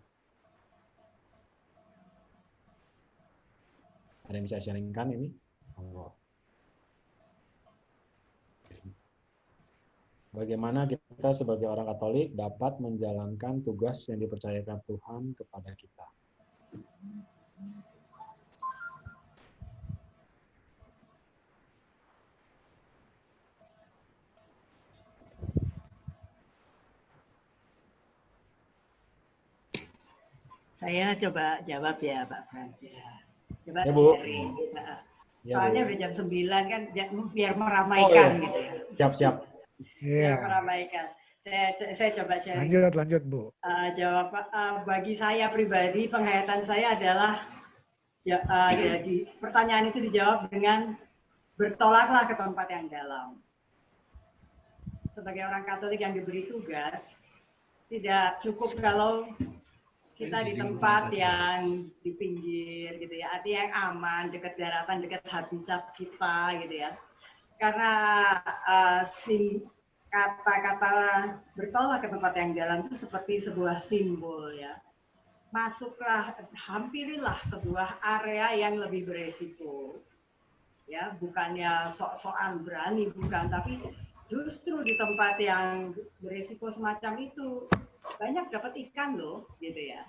Ada yang bisa sharingkan ini? Monggo. Bagaimana kita sebagai orang Katolik dapat menjalankan tugas yang dipercayakan Tuhan kepada kita? Saya coba jawab ya Pak Frans ya. Coba Ya, Bu. sharing. Ya, Soalnya Bu. udah jam 9 kan, biar meramaikan Oh, ya. gitu ya. Siap-siap. Biar meramaikan. Saya coba sharing. Lanjut Bu. Jawab bagi saya pribadi, penghayatan saya adalah jadi pertanyaan itu dijawab dengan bertolaklah ke tempat yang dalam. Sebagai orang Katolik yang diberi tugas, tidak cukup kalau kita di tempat yang di pinggir gitu ya, artinya yang aman, dekat daratan, dekat habitat kita gitu ya. Karena kata-kata bertolak ke tempat yang dalam itu seperti sebuah simbol ya. Masuklah, hampirilah sebuah area yang lebih beresiko. Ya, bukannya sok-sokan berani, bukan, tapi justru di tempat yang beresiko semacam itu banyak dapat ikan loh, gitu ya.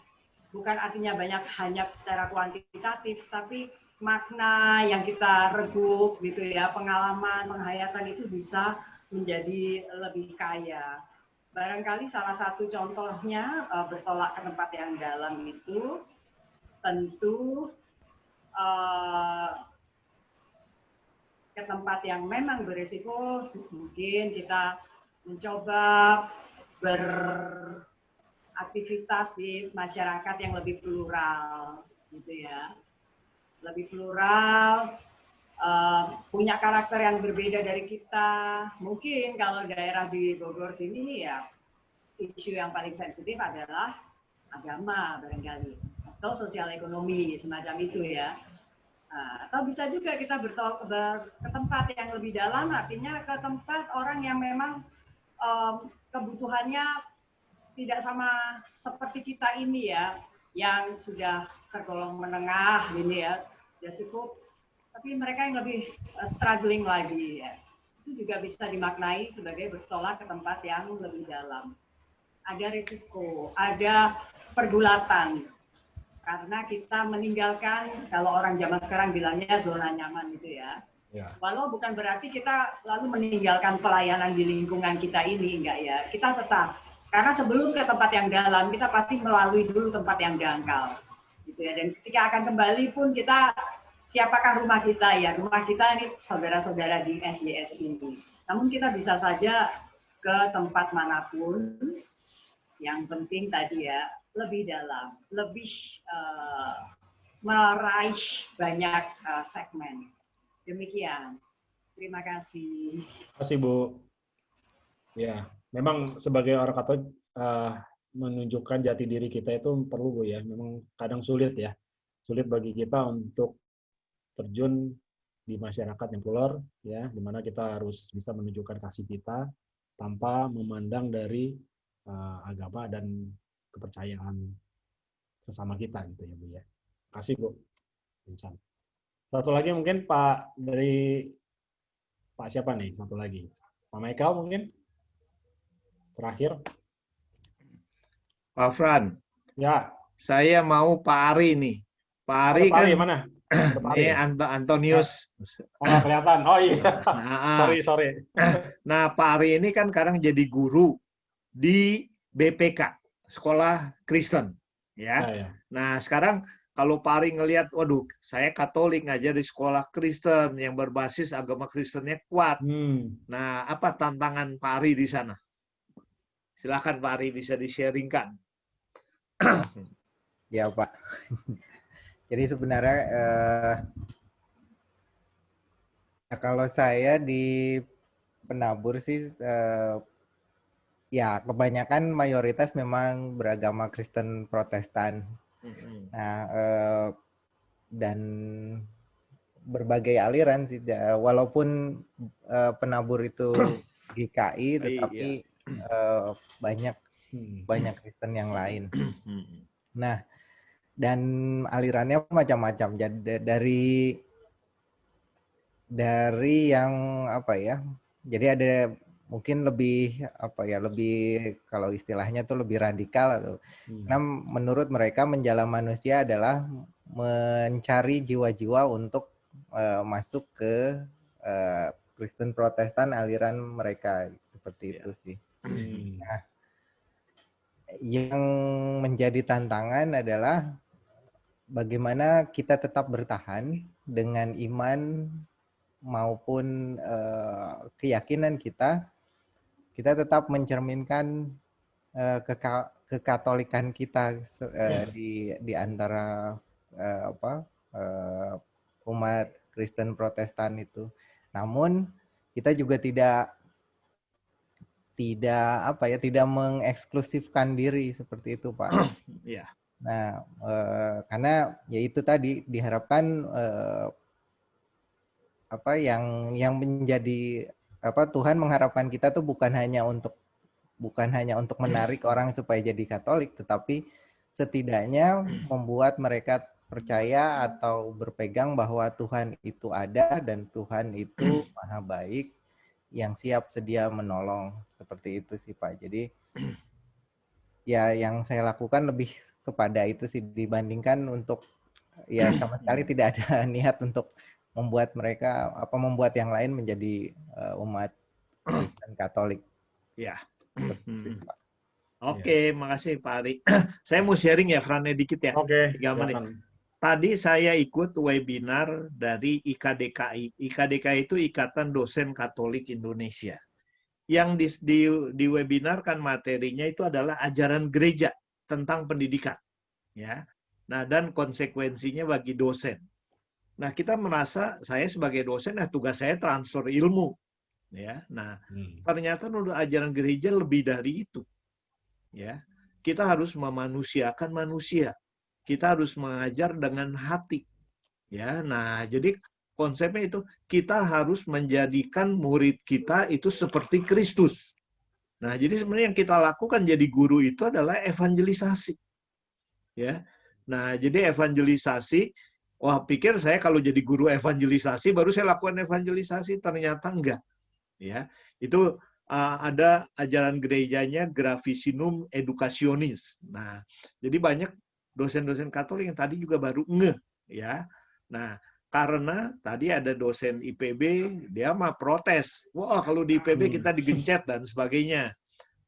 Bukan artinya banyak hanya secara kuantitatif, tapi makna yang kita reguk, gitu ya, pengalaman, penghayatan itu bisa menjadi lebih kaya. Barangkali salah satu contohnya bertolak ke tempat yang dalam itu tentu ke tempat yang memang berisiko, mungkin kita mencoba beraktivitas di masyarakat yang lebih plural, gitu ya, lebih plural, punya karakter yang berbeda dari kita. Mungkin kalau daerah di Bogor sini ya isu yang paling sensitif adalah agama barangkali atau sosial ekonomi semacam itu ya. Atau bisa juga kita ke tempat yang lebih dalam, artinya ke tempat orang yang memang kebutuhannya tidak sama seperti kita ini ya, yang sudah tergolong menengah ini ya, sudah cukup, tapi mereka yang lebih struggling lagi ya. Itu juga bisa dimaknai sebagai bertolak ke tempat yang lebih dalam. Ada risiko, ada pergulatan. Karena kita meninggalkan, kalau orang zaman sekarang bilangnya zona nyaman gitu ya. Walau bukan berarti kita lalu meninggalkan pelayanan di lingkungan kita ini, enggak ya. Kita tetap, karena sebelum ke tempat yang dalam, kita pasti melalui dulu tempat yang dangkal. Gitu ya. Dan ketika akan kembali pun kita, siapakah rumah kita ya? Rumah kita ini saudara-saudara di SYS ini. Namun kita bisa saja ke tempat manapun, yang penting tadi ya, lebih dalam, lebih meraih banyak segmen. Demikian. Terima kasih. Terima kasih, Bu. Ya, memang sebagai orang Katolik menunjukkan jati diri kita itu perlu, Bu ya. Memang kadang sulit ya. Sulit bagi kita untuk terjun di masyarakat yang plural ya, di mana kita harus bisa menunjukkan kasih kita tanpa memandang dari agama dan kepercayaan sesama kita gitu ya, Bu ya. Kasih, Bu. Satu lagi mungkin Pak dari Pak siapa nih? Satu lagi. Pak Michael mungkin? Terakhir. Pak Fran. Ya. Saya mau Pak Ari nih. Pak Ari kan mana? Ini Antonius. Oh, nggak kelihatan. Oh iya. Sorry. Nah, Pak Ari ini kan sekarang jadi guru di BPK, Sekolah Kristen. Ya. Nah, sekarang kalau Pak Ari ngelihat, waduh, saya Katolik ngajar di sekolah Kristen yang berbasis agama Kristennya kuat. Nah, apa tantangan Pak Ari di sana? Silakan Pak Ari bisa di-sharingkan. Ya Pak. Jadi sebenarnya kalau saya di penabur sih, ya kebanyakan mayoritas memang beragama Kristen Protestan. Nah, dan berbagai aliran sih. Walaupun penabur itu GKI, tetapi banyak Kristen yang lain. Nah, dan alirannya macam-macam. Jadi dari yang apa ya? Jadi ada mungkin lebih kalau istilahnya tuh lebih radikal atau karena menurut mereka menjala manusia adalah mencari jiwa-jiwa untuk masuk ke Kristen Protestan aliran mereka seperti itu sih. Nah, yang menjadi tantangan adalah bagaimana kita tetap bertahan dengan iman maupun keyakinan kita tetap mencerminkan kekatolikan kita di antara umat Kristen Protestan itu. Namun kita juga tidak mengeksklusifkan diri seperti itu, Pak. Ya. Nah, karena ya itu tadi diharapkan yang menjadi Tuhan mengharapkan kita tuh bukan hanya untuk menarik orang supaya jadi Katolik, tetapi setidaknya membuat mereka percaya atau berpegang bahwa Tuhan itu ada dan Tuhan itu maha baik yang siap sedia menolong, seperti itu sih Pak. Jadi ya yang saya lakukan lebih kepada itu sih dibandingkan untuk ya sama sekali tidak ada niat untuk membuat yang lain menjadi umat Kristen Katolik. Ya. Oke, makasih Pak Ari. Saya mau sharing ya, Frane, dikit ya. Oke, 3 menit. Tadi saya ikut webinar dari IKDKI. IKDKI itu Ikatan Dosen Katolik Indonesia. Yang di webinar kan materinya itu adalah ajaran gereja tentang pendidikan. Ya. Nah, dan konsekuensinya bagi dosen. Nah, kita merasa saya sebagai dosen, tugas saya transfer ilmu. Ya. Nah, ternyata menurut ajaran gereja lebih dari itu. Ya. Kita harus memanusiakan manusia. Kita harus mengajar dengan hati. Ya, nah jadi konsepnya itu kita harus menjadikan murid kita itu seperti Kristus. Nah, jadi sebenarnya yang kita lakukan jadi guru itu adalah evangelisasi. Ya. Nah, jadi evangelisasi, wah pikir saya kalau jadi guru evangelisasi baru saya lakukan evangelisasi, ternyata enggak. Ya. Itu ada ajaran gerejanya Gravisinum Educationis. Nah, jadi banyak dosen-dosen Katolik yang tadi juga baru ya. Nah, karena tadi ada dosen IPB, dia mah protes. Wah, kalau di IPB kita digencet dan sebagainya.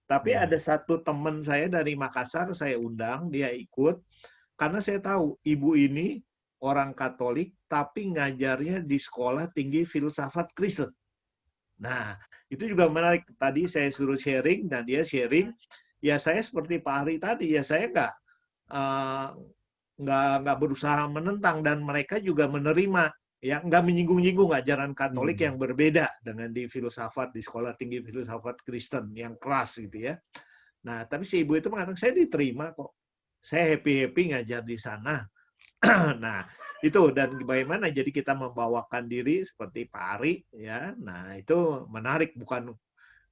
Tapi ada satu teman saya dari Makassar, saya undang, dia ikut. Karena saya tahu, ibu ini orang Katolik, tapi ngajarnya di sekolah tinggi filsafat Kristen. Nah, itu juga menarik. Tadi saya suruh sharing, dan dia sharing. Ya, saya seperti Pak Ari tadi, ya saya nggak berusaha menentang, dan mereka juga menerima, ya nggak menyinggung-nyinggung ajaran Katolik yang berbeda dengan di filsafat, di sekolah tinggi filsafat Kristen yang keras gitu ya. Nah, tapi si ibu itu mengatakan saya diterima kok, saya happy ngajar di sana. Nah, itu, dan bagaimana jadi kita membawakan diri seperti Pak Ari ya. Nah, itu menarik, bukan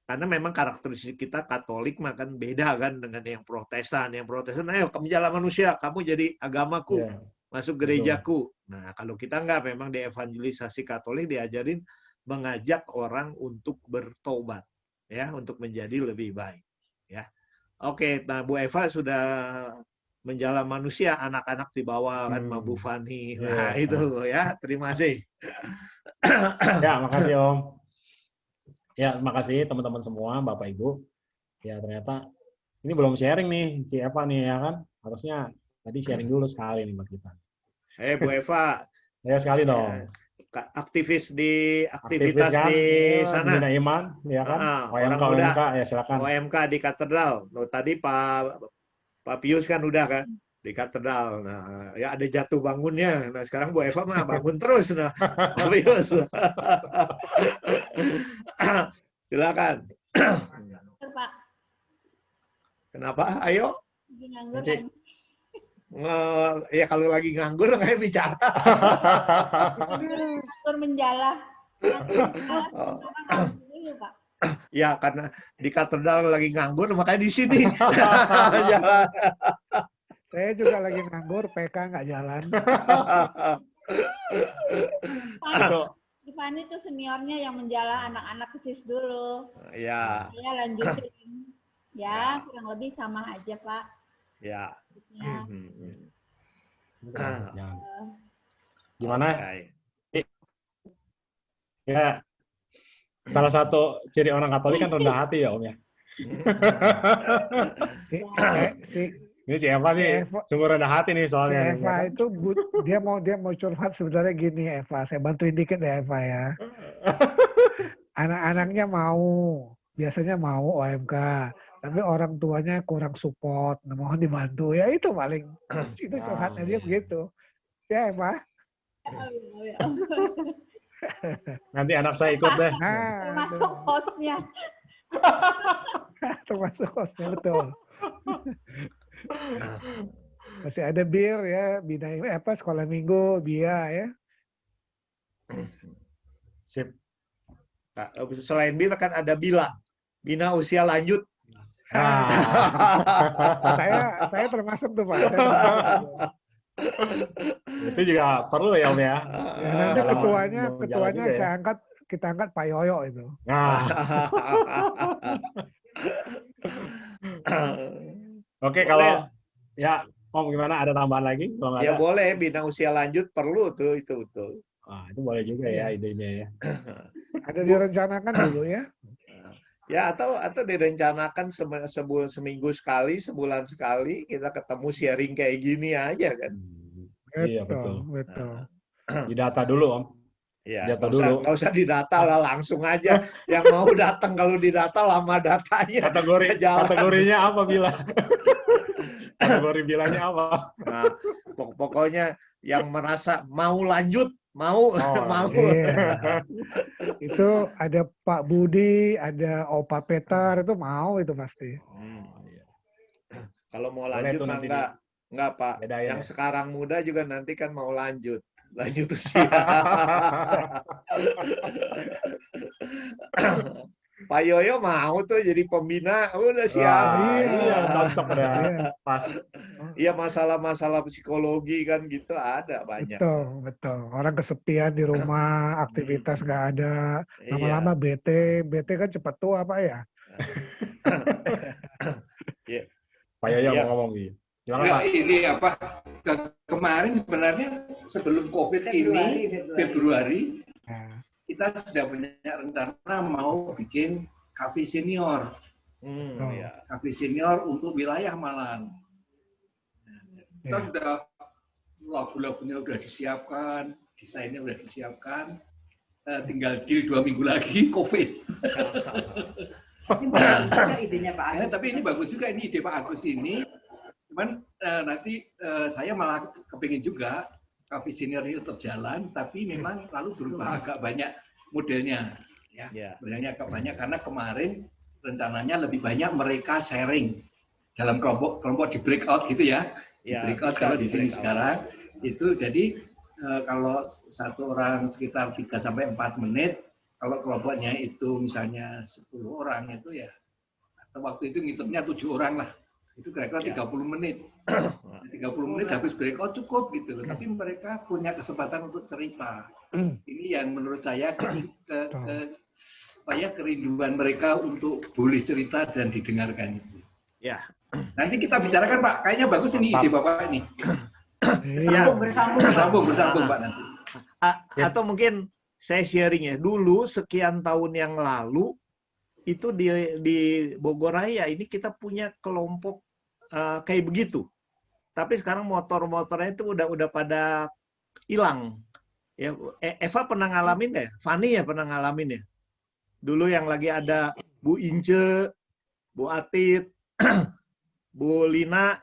karena memang karakteristik kita Katolik makan beda kan dengan yang Protestan. Yang Protestan, ayo kamu jalan manusia, kamu jadi agamaku, masuk gerejaku. Nah, kalau kita enggak, memang di evangelisasi Katolik diajarin mengajak orang untuk bertobat, ya, untuk menjadi lebih baik, ya. Oke, nah Bu Eva sudah menjala manusia, anak-anak dibawa kan sama Bu Fani. Nah, itu ya, terima kasih. Ya, makasih Om. Ya, terima kasih teman-teman semua, Bapak Ibu. Ya, ternyata ini belum sharing nih, si Eva nih ya kan. Harusnya tadi sharing dulu sekali nih buat kita. Bu Eva. Ya, sekali dong. Aktivitas kan? Di sana. Bina Iman, ya kan. Orang muda. OMK, ya silakan. OMK di katedral. Tadi Pak Pius kan udah kan di katedral. Nah, ya ada jatuh bangunnya. Nah, sekarang Bu Eva mah bangun terus. Nah, Pak Pius. Silakan. Pak. Kenapa? Ayo. Ya kalau lagi nganggur kayak bicara. Atur menjala. Dulu, Pak. Ya karena di katedral lagi nganggur makanya di sini. Saya juga lagi nganggur, PK nggak jalan. Fanny tuh seniornya yang menjala anak-anak kesis dulu. Ya. Saya lanjutin. Ya, kurang lebih sama aja, Pak. Ya. Gimana? Ya, salah satu ciri orang Katolik kan rendah hati ya Om ya. Ini si Eva nih sungguh rendah hati nih soalnya. Si Eva itu dia mau curhat sebenarnya gini Eva, saya bantuin dikit ya Eva ya. Anak-anaknya biasanya mau OMK, tapi orang tuanya kurang support, mohon dibantu. Ya itu paling itu curhatnya dia begitu. Ya Eva. Nanti anak saya ikut deh. Termasuk hostnya. Termasuk hostnya, betul. Masih ada bir ya, bina sekolah minggu, BIA ya. Sip. Nah, selain bir kan ada bina usia lanjut. Saya termasuk tuh Pak. Itu juga perlu ya Om ya. Nanti ketuanya kita angkat Pak Yoyo itu. Oke, kalau ya Om gimana, ada tambahan lagi? Kalau Ya ada? boleh, bina usia lanjut perlu tuh itu betul. Itu boleh juga ya idenya ya. Ada direncanakan dulu ya. Ya atau direncanakan seminggu sekali, sebulan sekali kita ketemu sharing kayak gini aja kan. Iya betul. Didata dulu Om. Ya, data dulu. Nggak usah didata lah, langsung aja. Yang mau datang kalau didata lama datanya. Kategorinya apa Bila? Kategori bilangnya apa? Nah, pokoknya yang merasa mau lanjut, mau. Iya. Itu ada Pak Budi, ada Opa Peter, itu mau itu pasti. Kalau mau lanjut mah enggak Pak. Ya. Yang sekarang muda juga nanti kan mau lanjut usia. Pak Yoyo mau tuh jadi pembina, udah siap. Iya, cocok ya. Pas. Iya, masalah-masalah psikologi kan gitu ada banyak. Betul. Orang kesepian di rumah, aktivitas nggak ada, lama-lama bete kan cepat tua Pak ya. Pak Yoyo mau ngomong gitu. Ini apa? Kemarin sebenarnya sebelum COVID ini Februari kita sudah punya rencana mau bikin cafe senior. Cafe senior untuk wilayah Malang. Kita sudah lagu-lagunya udah disiapkan, desainnya udah disiapkan, tinggal deal 2 minggu lagi COVID. Ini bagus juga idenya Pak Agus. Tapi ini bagus juga ini ide Pak Agus ini. Cuman nanti saya malah kepingin juga cafe senior ini tetap jalan, tapi memang lalu berubah agak banyak modelnya, ya. Modelnya agak banyak karena kemarin rencananya lebih banyak mereka sharing dalam kelompok di breakout gitu ya. Di breakout kalau di sini sekarang itu jadi kalau satu orang sekitar 3-4 menit, kalau kelompoknya itu misalnya 10 orang itu ya, atau waktu itu ngitungnya 7 orang lah. Itu kira-kira 30 menit. 30 menit habis breakout cukup gitu loh. Tapi mereka punya kesempatan untuk cerita. Ini yang menurut saya kerinduan mereka untuk boleh cerita dan didengarkan itu. Ya. Nanti kita bicarakan Pak. Kayaknya bagus ini ide Bapak ini. Bersambung Pak nanti. Atau mungkin saya sharing ya. Dulu sekian tahun yang lalu itu di Bogor Raya ini kita punya kelompok kayak begitu. Tapi sekarang motor-motornya itu udah pada hilang. Ya, Eva pernah ngalamin ya? Fanny ya pernah ngalamin ya? Dulu yang lagi ada Bu Ince, Bu Atit, Bu Lina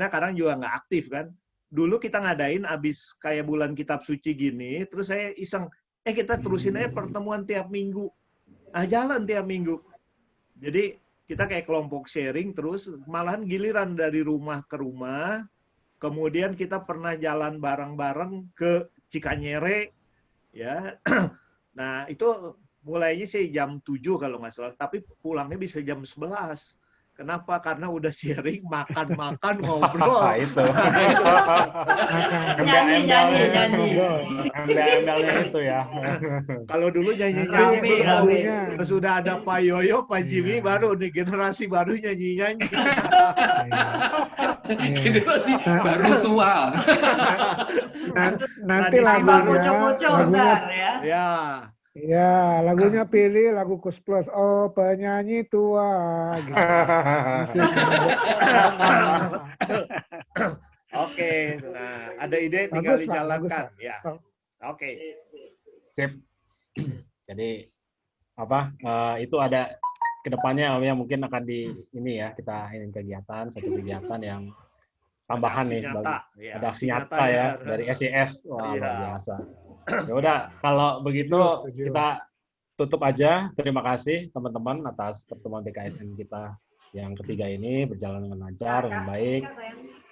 kadang juga nggak aktif kan. Dulu kita ngadain abis kayak bulan kitab suci gini, terus saya iseng, kita terusin aja pertemuan tiap minggu. Jalan tiap minggu. Jadi kita kayak kelompok sharing terus, malahan giliran dari rumah ke rumah, Kemudian kita pernah jalan bareng-bareng ke Cikanyere, ya. Nah itu mulainya sih jam 7 kalau nggak salah, tapi pulangnya bisa jam 11. Kenapa? Karena udah sharing, makan-makan, ngobrol. Itu. Embel-embelnya itu ya. Kalau dulu nyanyi-nyanyi belum. Sudah ada Pak Yoyo, Pak Jimmy, baru nih generasi baru nyanyi-nyanyi. Generasi baru tua. Nanti lagunya, ya. Ya, lagunya pilih lagu Kus Plus. Oh, penyanyi tua. Gitu. Oke, nah ada ide tinggal dijalankan. Ya, oke. Sip. Jadi apa? Itu ada kedepannya yang mungkin akan di ini ya kita ingin kegiatan satu kegiatan yang tambahan nih. Ada aksi nyata ya dari SES. Wah, luar biasa. Ya udah, kalau begitu kita tutup aja. Terima kasih teman-teman atas pertemuan BKSN kita yang ketiga ini berjalan dengan lancar, dengan baik.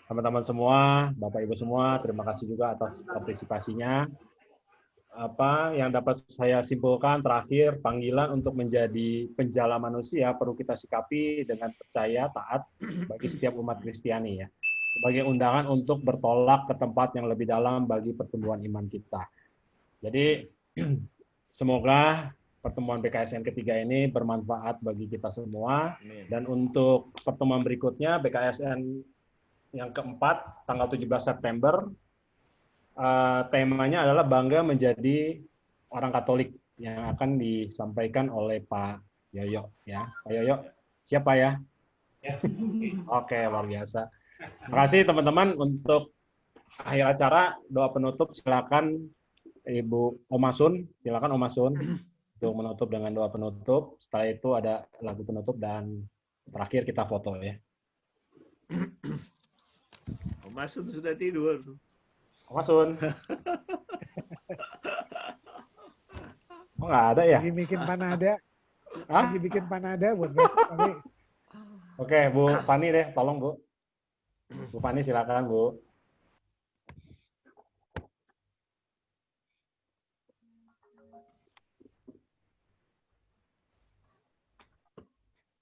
Teman-teman semua, Bapak Ibu semua, terima kasih juga atas partisipasinya. Apa yang dapat saya simpulkan terakhir, panggilan untuk menjadi penjala manusia perlu kita sikapi dengan percaya, taat bagi setiap umat Kristiani ya. Sebagai undangan untuk bertolak ke tempat yang lebih dalam bagi pertumbuhan iman kita. Jadi semoga pertemuan BKSN ketiga ini bermanfaat bagi kita semua. Dan untuk pertemuan berikutnya BKSN yang keempat tanggal 17 September temanya adalah bangga menjadi orang Katolik yang akan disampaikan oleh Pak Yoyo ya. Pak Yoyo, siapa ya? Oke, luar biasa. Terima kasih teman-teman. Untuk akhir acara doa penutup silakan Ibu Omasun, silakan Omasun untuk menutup dengan doa penutup. Setelah itu ada lagu penutup dan terakhir kita foto ya. Omasun sudah tidur. Omasun. Oh nggak ada ya? Lagi bikin panada. Lagi bikin panada buat besok kali. Oke, Bu Fani deh, tolong Bu. Bu Fani silakan Bu.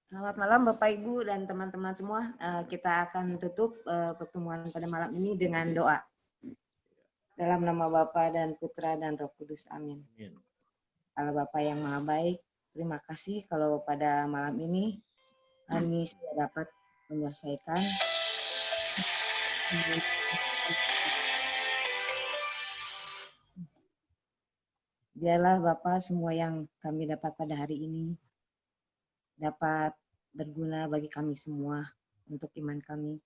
Selamat malam Bapak Ibu dan teman-teman semua. Kita akan tutup pertemuan pada malam ini dengan doa. Dalam nama Bapa dan Putra dan Roh Kudus. Amin. Allah Bapa yang Maha Baik, terima kasih kalau pada malam ini kami sudah dapat menyelesaikan biarlah Bapa semua yang kami dapat pada hari ini dapat berguna bagi kami semua untuk iman kami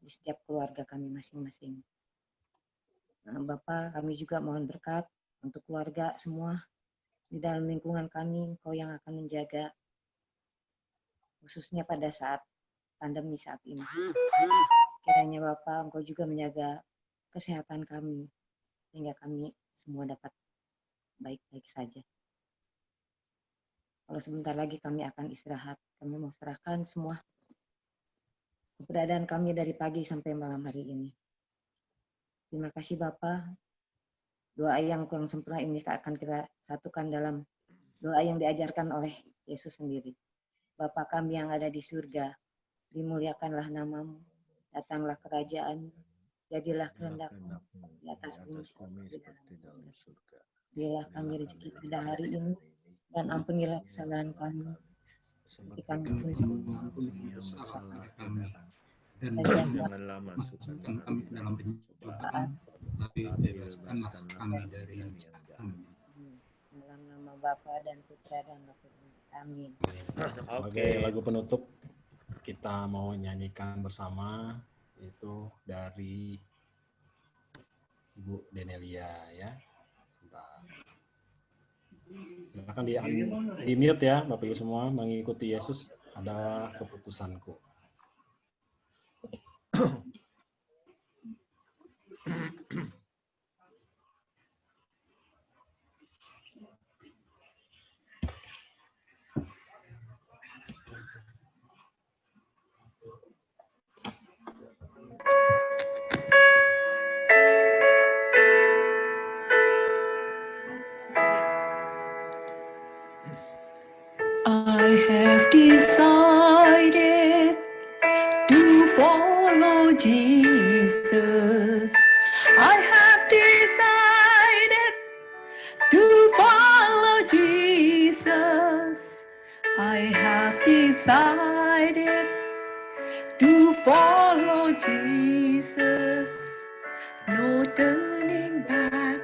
di setiap keluarga kami masing-masing. Bapak, kami juga mohon berkat untuk keluarga semua di dalam lingkungan kami, Engkau yang akan menjaga, khususnya pada saat pandemi saat ini. Kiranya Bapak, Engkau juga menjaga kesehatan kami, sehingga kami semua dapat baik-baik saja. Kalau sebentar lagi kami akan istirahat, kami mau serahkan semua keberadaan kami dari pagi sampai malam hari ini. Terima kasih Bapak. Doa yang kurang sempurna ini akan kita satukan dalam doa yang diajarkan oleh Yesus sendiri. Bapa kami yang ada di surga, dimuliakanlah namamu, datanglah kerajaan, jadilah kehendak-Mu di atas bumi seperti dalam surga. Berilah kami rezeki pada hari ini, dan ampunilah kesalahan kami, seperti kami mengampuni kesalahan kami. Dan janganlah masukkan kami dalam pencobaan, tapi bebaskanlah kami dari yang jahat. Dalam nama Bapa dan Putra dan Roh Kudus. Amin. Sebagai lagu penutup kita mau nyanyikan bersama itu dari Ibu Denelia ya. Silakan di mute ya Bapak Ibu semua, mengikuti Yesus adalah keputusanku. I have decided to follow Jesus. I have decided to follow Jesus. I have decided to follow Jesus. No turning back,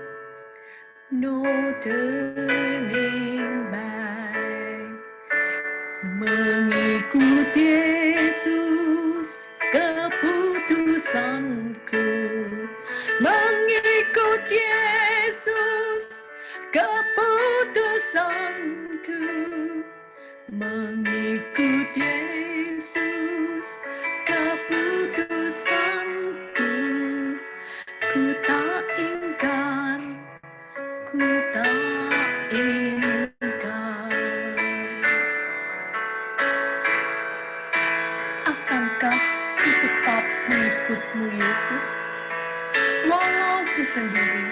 no turning back. Mengikut Yesus keputusanku. Mengikut Yesus keputusanku. Mengikut Yesus keputusanku. Ku tak ingkar, ku tak ingkar. Akankah ku tetap mengikut-Mu Yesus, walau ku sendiri?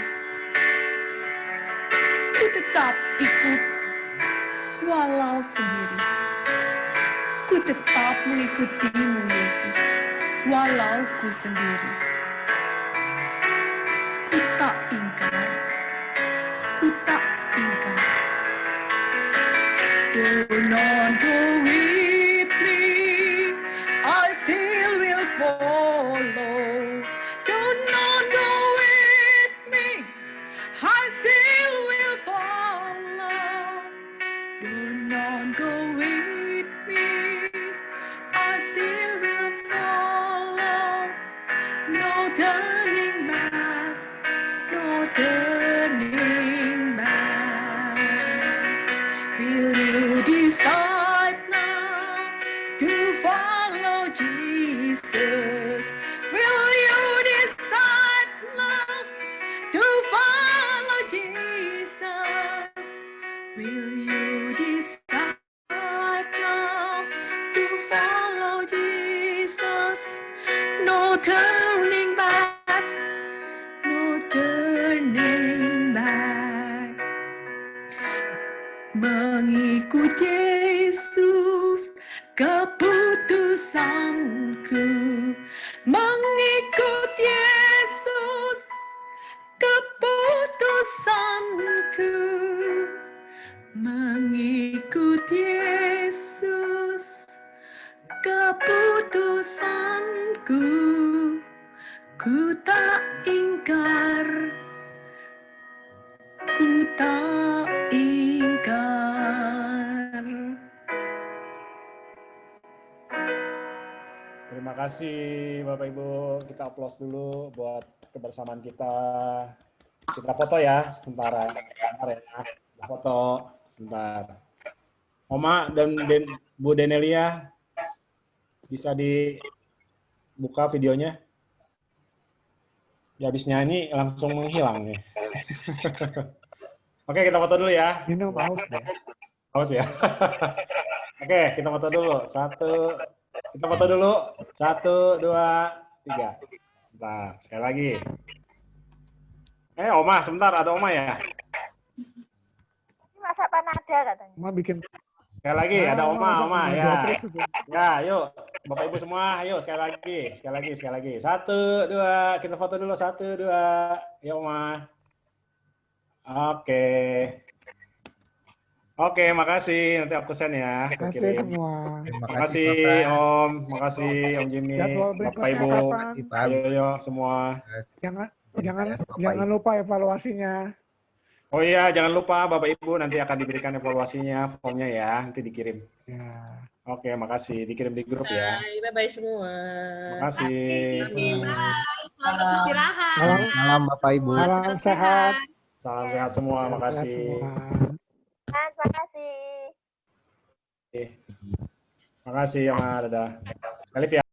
Ku tetap ikut walau sendiri. Ku tetap mengikuti-Mu Yesus, walau ku sendiri. Ku tak ingkar, ku tak ingkar. Do not go with me, I still will follow. Do not go with me, I still will follow. Do not go with me, I still will follow. No turning back, no turning back. Will you decide now to follow Jesus? Will you decide now to follow Jesus? Will you decide now to follow Jesus? No turning back, no turning back. Mengikut Yesus keputusanku. Mengikut Yesus keputusanku. Mengikut Yesus keputusanku. Ku tak ingkar, ku tak ingkar. Terima kasih Bapak Ibu. Kita aplaus dulu buat kebersamaan kita. Kita foto ya sebentar ya. Sebentar ya. Kita foto sebentar. Oma dan Bu Denelia bisa dibuka videonya. Ya, habis nyanyi langsung menghilang nih. Oke, kita foto dulu ya. Minum haus deh. Haus ya. Oke, kita foto dulu. Kita foto dulu. 1, 2, 3. Bentar, sekali lagi. Oma, sebentar. Ada Oma ya? Ini masa Panada katanya. Oma bikin. Sekali lagi, ada Oma ya. Terus itu. Ya, yuk. Bapak Ibu semua, yuk sekali lagi. 1, 2, kita foto dulu. 1, 2. Ya, Oma. Oke, makasih. Nanti aku send ya. Terima kasih semua. Terima kasih Om, makasih Om Jimmy, Bapak Ibu, ayo semua. Jangan lupa evaluasinya. Oh iya, jangan lupa Bapak Ibu nanti akan diberikan evaluasinya, formnya ya, nanti dikirim. Ya. Oke, makasih. Dikirim di grup ya. Bye-bye semua. Makasih. Selamat istirahat. Malam Bapak Ibu. Salam sehat. Salam sehat semua, makasih. Terima kasih. Makasih ya, dadah. Kalif ya.